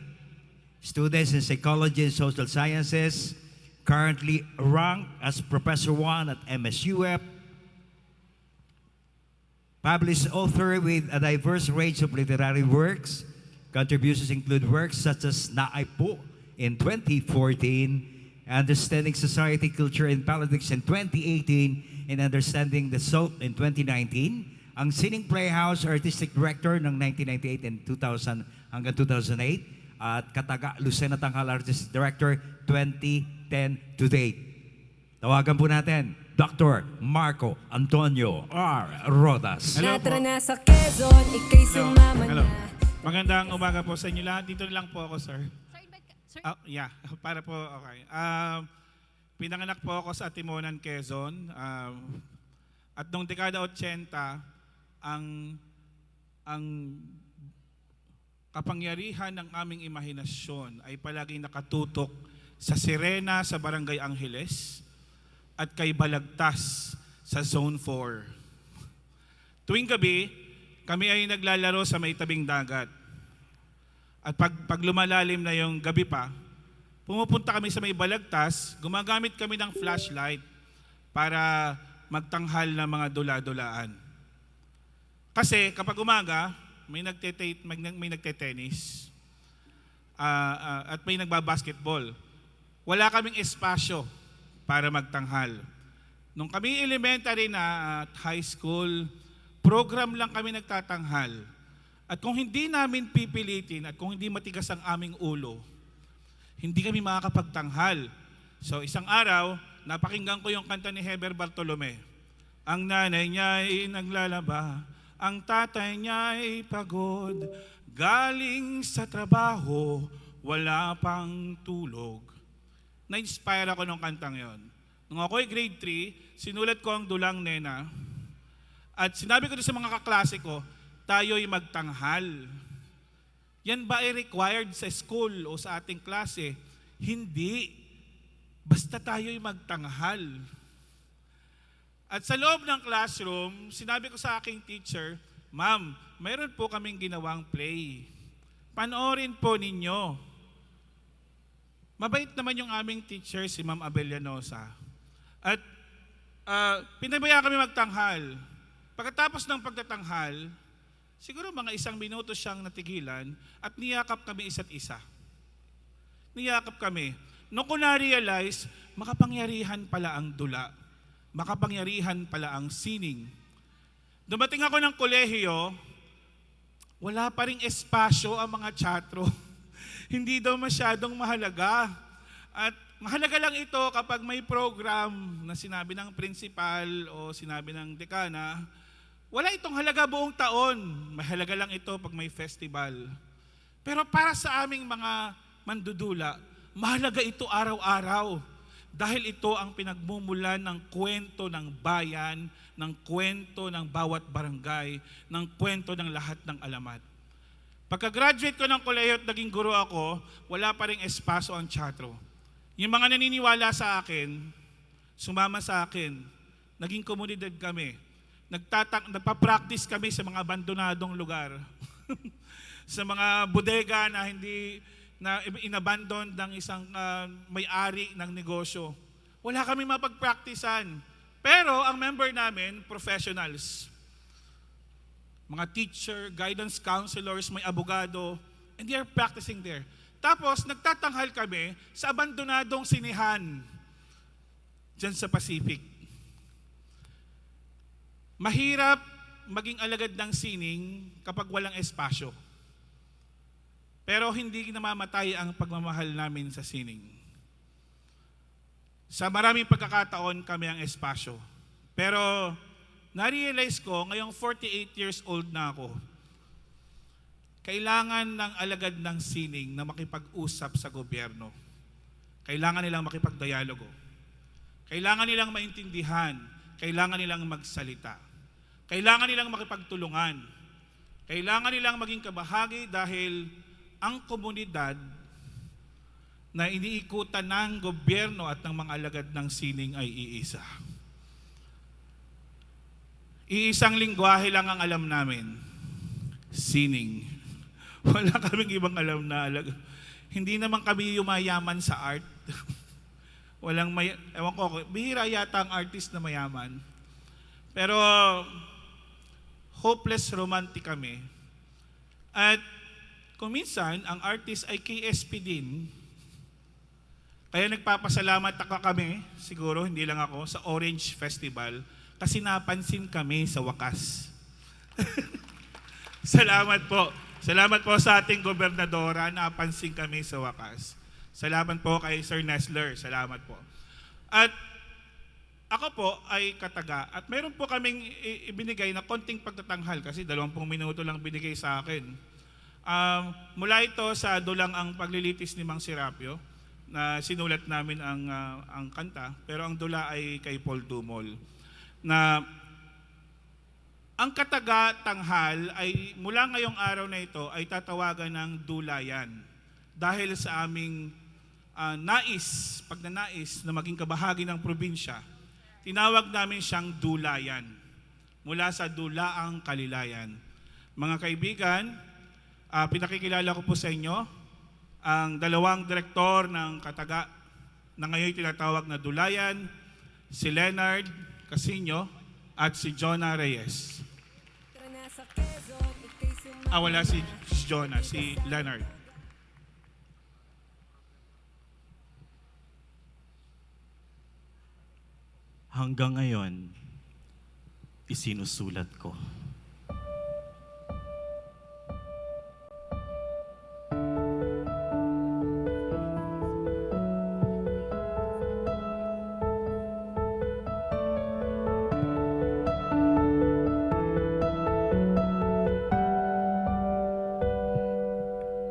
students in psychology and social sciences, currently ranked as Professor 1 at MSUF, published author with a diverse range of literary works. Contributions include works such as Naay Po in 2014, Understanding Society, Culture, and Politics in 2018, and Understanding the Soul in 2019. Ang Sining Playhouse Artistic Director ng 1998 and 2000 hanggang 2008. At Kataga Lucena Tanghal Artistic Director 2010 to date. Tawagan po natin, Dr. Marco Antonio R. Rodas. Hello po. Na sa Quezon, ikay sumama na. Magandang umaga po sa inyo lahat. Dito lang po ako, sir. Sir? Yeah, para po, okay. Pinanganak po ako sa Timonan, Quezon. At noong dekada 80, ang kapangyarihan ng aming imahinasyon ay palaging nakatutok sa Sirena sa Barangay Angeles at kay Balagtas sa Zone 4. Tuwing gabi, kami ay naglalaro sa may tabing dagat. At pag lumalalim na yung gabi pa, pumupunta kami sa may Balagtas, gumagamit kami ng flashlight para magtanghal ng mga dula-dulaan. Kasi kapag umaga, may nagte-tennis at may nagbabasketball. Wala kaming espasyo para magtanghal. Nung kami elementary na at high school, program lang kami nagtatanghal. At kung hindi namin pipilitin at kung hindi matigas ang aming ulo, hindi kami makakapagtanghal. So isang araw, napakinggan ko yung kanta ni Heber Bartolome. Ang nanay niya ay naglalaba, ang tatay niya ay pagod, galing sa trabaho, wala pang tulog. Na-inspire ako nung kantang yon. Nung ako'y grade 3, sinulat ko ang Dulang Nena. At sinabi ko sa mga kaklase ko, tayo'y magtanghal. Yan ba ay required sa school o sa ating klase? Hindi. Basta tayo'y magtanghal. At sa loob ng classroom, sinabi ko sa aking teacher, Ma'am, mayroon po kaming ginawang play. Panoorin po ninyo. Mabait naman yung aming teacher, si Ma'am Abel Llanosa. At pinabayaan kami magtanghal. Pagkatapos ng pagtatanghal, siguro mga 1 minuto siyang natigilan at niyakap kami isa't isa. Niyakap kami. Noong ko na-realize, makapangyarihan pala ang dula. makapangyarihan pala ang sining. Dumating ako ng kolehiyo, wala pa ring espasyo ang mga chatro. Hindi daw masyadong mahalaga. At mahalaga lang ito kapag may program na sinabi ng principal o sinabi ng dekana. Wala itong halaga buong taon. Mahalaga lang ito pag may festival. Pero para sa aming mga mandudula, mahalaga ito araw-araw. Dahil ito ang pinagmumulan ng kwento ng bayan, ng kwento ng bawat barangay, ng kwento ng lahat ng alamat. Pagka-graduate ko ng kolehiyo at naging guro ako, wala pa ring espasyo ang chatro. Yung mga naniniwala sa akin, sumama sa akin, naging komunidad kami. Nagpa-practice kami sa mga abandonadong lugar. Sa mga bodega na hindi na inabandon ng isang may-ari ng negosyo. Wala kami mapag-practicean. Pero ang member namin, professionals. Mga teacher, guidance counselors, may abogado, and they are practicing there. Tapos, nagtatanghal kami sa abandonadong sinihan dyan sa Pacific. Mahirap maging alagad ng sining kapag walang espasyo. Pero hindi namamatay ang pagmamahal namin sa sining. Sa maraming pagkakataon kami ang espasyo. Pero na-realize ko, ngayong 48 years old na ako, kailangan ng alagad ng sining na makipag-usap sa gobyerno. Kailangan nilang makipag-dialogo. Kailangan nilang maintindihan. Kailangan nilang magsalita. Kailangan nilang makipagtulungan. Kailangan nilang maging kabahagi dahil ang komunidad na iniikutan ng gobyerno at ng mga alagad ng sining ay iisa. Iisang lingwahe lang ang alam namin, sining. Wala kaming ibang alam na alagad. Hindi naman kami yumayaman sa art. Ewan ko, bihira yata ang artist na mayaman. Pero hopeless romantic kami. At kung minsan, ang artist ay KSP din. Kaya nagpapasalamat ako kami, siguro hindi lang ako, sa Orange Festival kasi napansin kami sa wakas. Salamat po. Salamat po sa ating gobernadora, napansin kami sa wakas. Salamat po kay Sir Nesler. Salamat po. At ako po ay kataga at meron po kaming ibinigay na konting pagtatanghal kasi 20 minuto lang binigay sa akin. Mula ito sa dulang ang paglilitis ni Mang Serapio na sinulat namin ang kanta, pero ang dula ay kay Paul Dumol. Na ang kataga-tanghal ay mula ngayong araw na ito ay tatawagan ng dulayan dahil sa aming pagnanais na maging kabahagi ng probinsya. Tinawag namin siyang dulayan mula sa Dulaang Kalilayan. Mga kaibigan, pinakikilala ko po sa inyo ang dalawang direktor ng Kataga na ngayon tinatawag na Dulayan, si Leonard Casino at si Jonah Reyes. Wala si Jonah, si Leonard. Hanggang ngayon, isinusulat ko.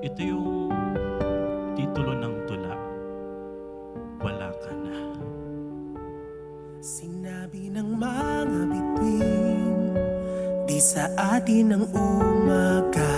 Ito yung titulo ng tula, Wala Ka Na. Sinabi ng mga bituin, di sa atin ang umaga.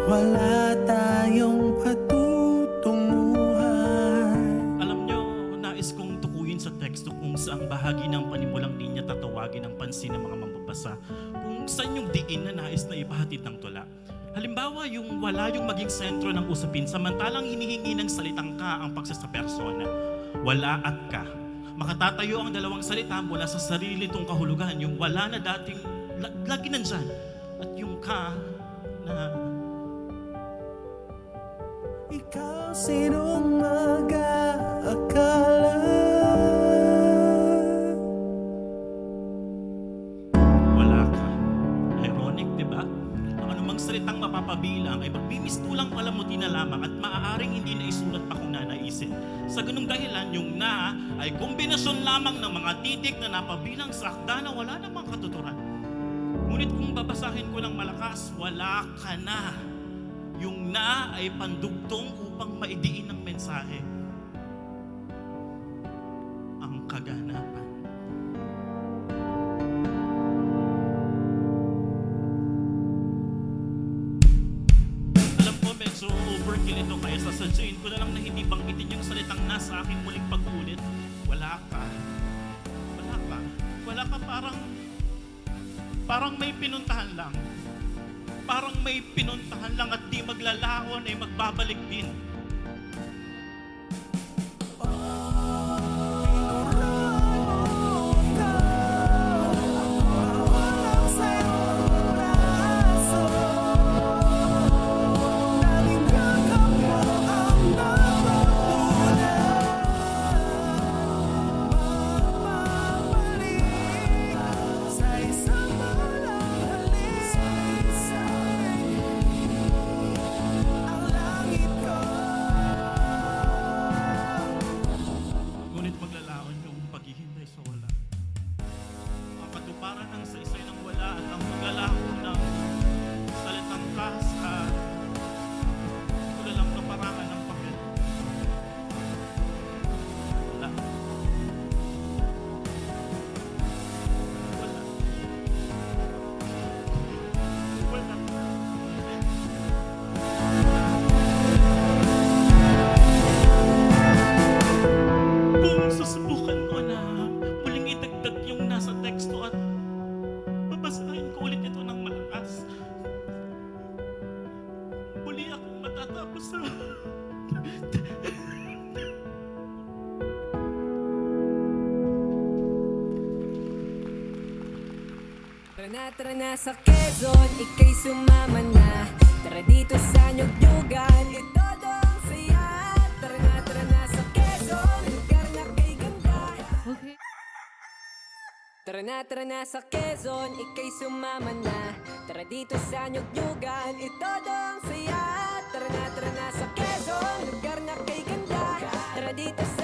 Wala tayong patutunguhan. Alam nyo, nais kong tukuyin sa teksto kung saang bahagi ng panimulang linya tatawagin ang pansin ng mga mambabasa kung saan yung diin na nais na ipahatid ng tula. Halimbawa, yung wala yung maging sentro ng usapin samantalang hinihingi ng salitang ka ang pagsasapersona. Wala at ka. Makatatayo ang dalawang salita mula sa sarili itong kahulugan. Yung wala na dating lagi nandyan. At yung ka na... Ikaw sinong mag-aakala pabilang ay magbimistulang palamuti na lamang at maaaring hindi na isulat pa kung nanaisin. Sa ganung dahilan, yung na ay kombinasyon lamang ng mga titik na napabilang sa akda na wala namang katuturan. Ngunit kung babasahin ko ng malakas, wala ka na. Yung na ay pandugtong upang maidiin ng mensahe. Ang kaganapan. Alam ko medyo overkill ito kaya sasadyain ko na lang na hindi banggitin yung salitang na sa aking muling pag-ulit. Wala ka. Wala ka. Wala ka, parang may pinuntahan lang. Parang may pinuntahan lang at di maglalaon ay magbabalik din. Ngunit maglalaon yung paghihintay sa wala. Makatuparan ng saysay ng wala at ang maglalaho ng salitang ka sa kulalang kaparangan ng papel. Wala. Wala. Wala. Kung susubukan ko na muling idagdag yung nasa teksto at babasahin ko ulit ito ng malakas, muli akong matatapos sa... Tara na sa Quezon, ika'y sumama na. Tara dito sa Nyugnyugan, ito ang saya. Tara na sa Quezon, lugar na kay ganda. Tara na sa Quezon, ika'y sumama na. Tara dito sa Nyugnyugan, ito ang saya. Tara na sa Quezon, lugar na kay ganda. Tara dito sa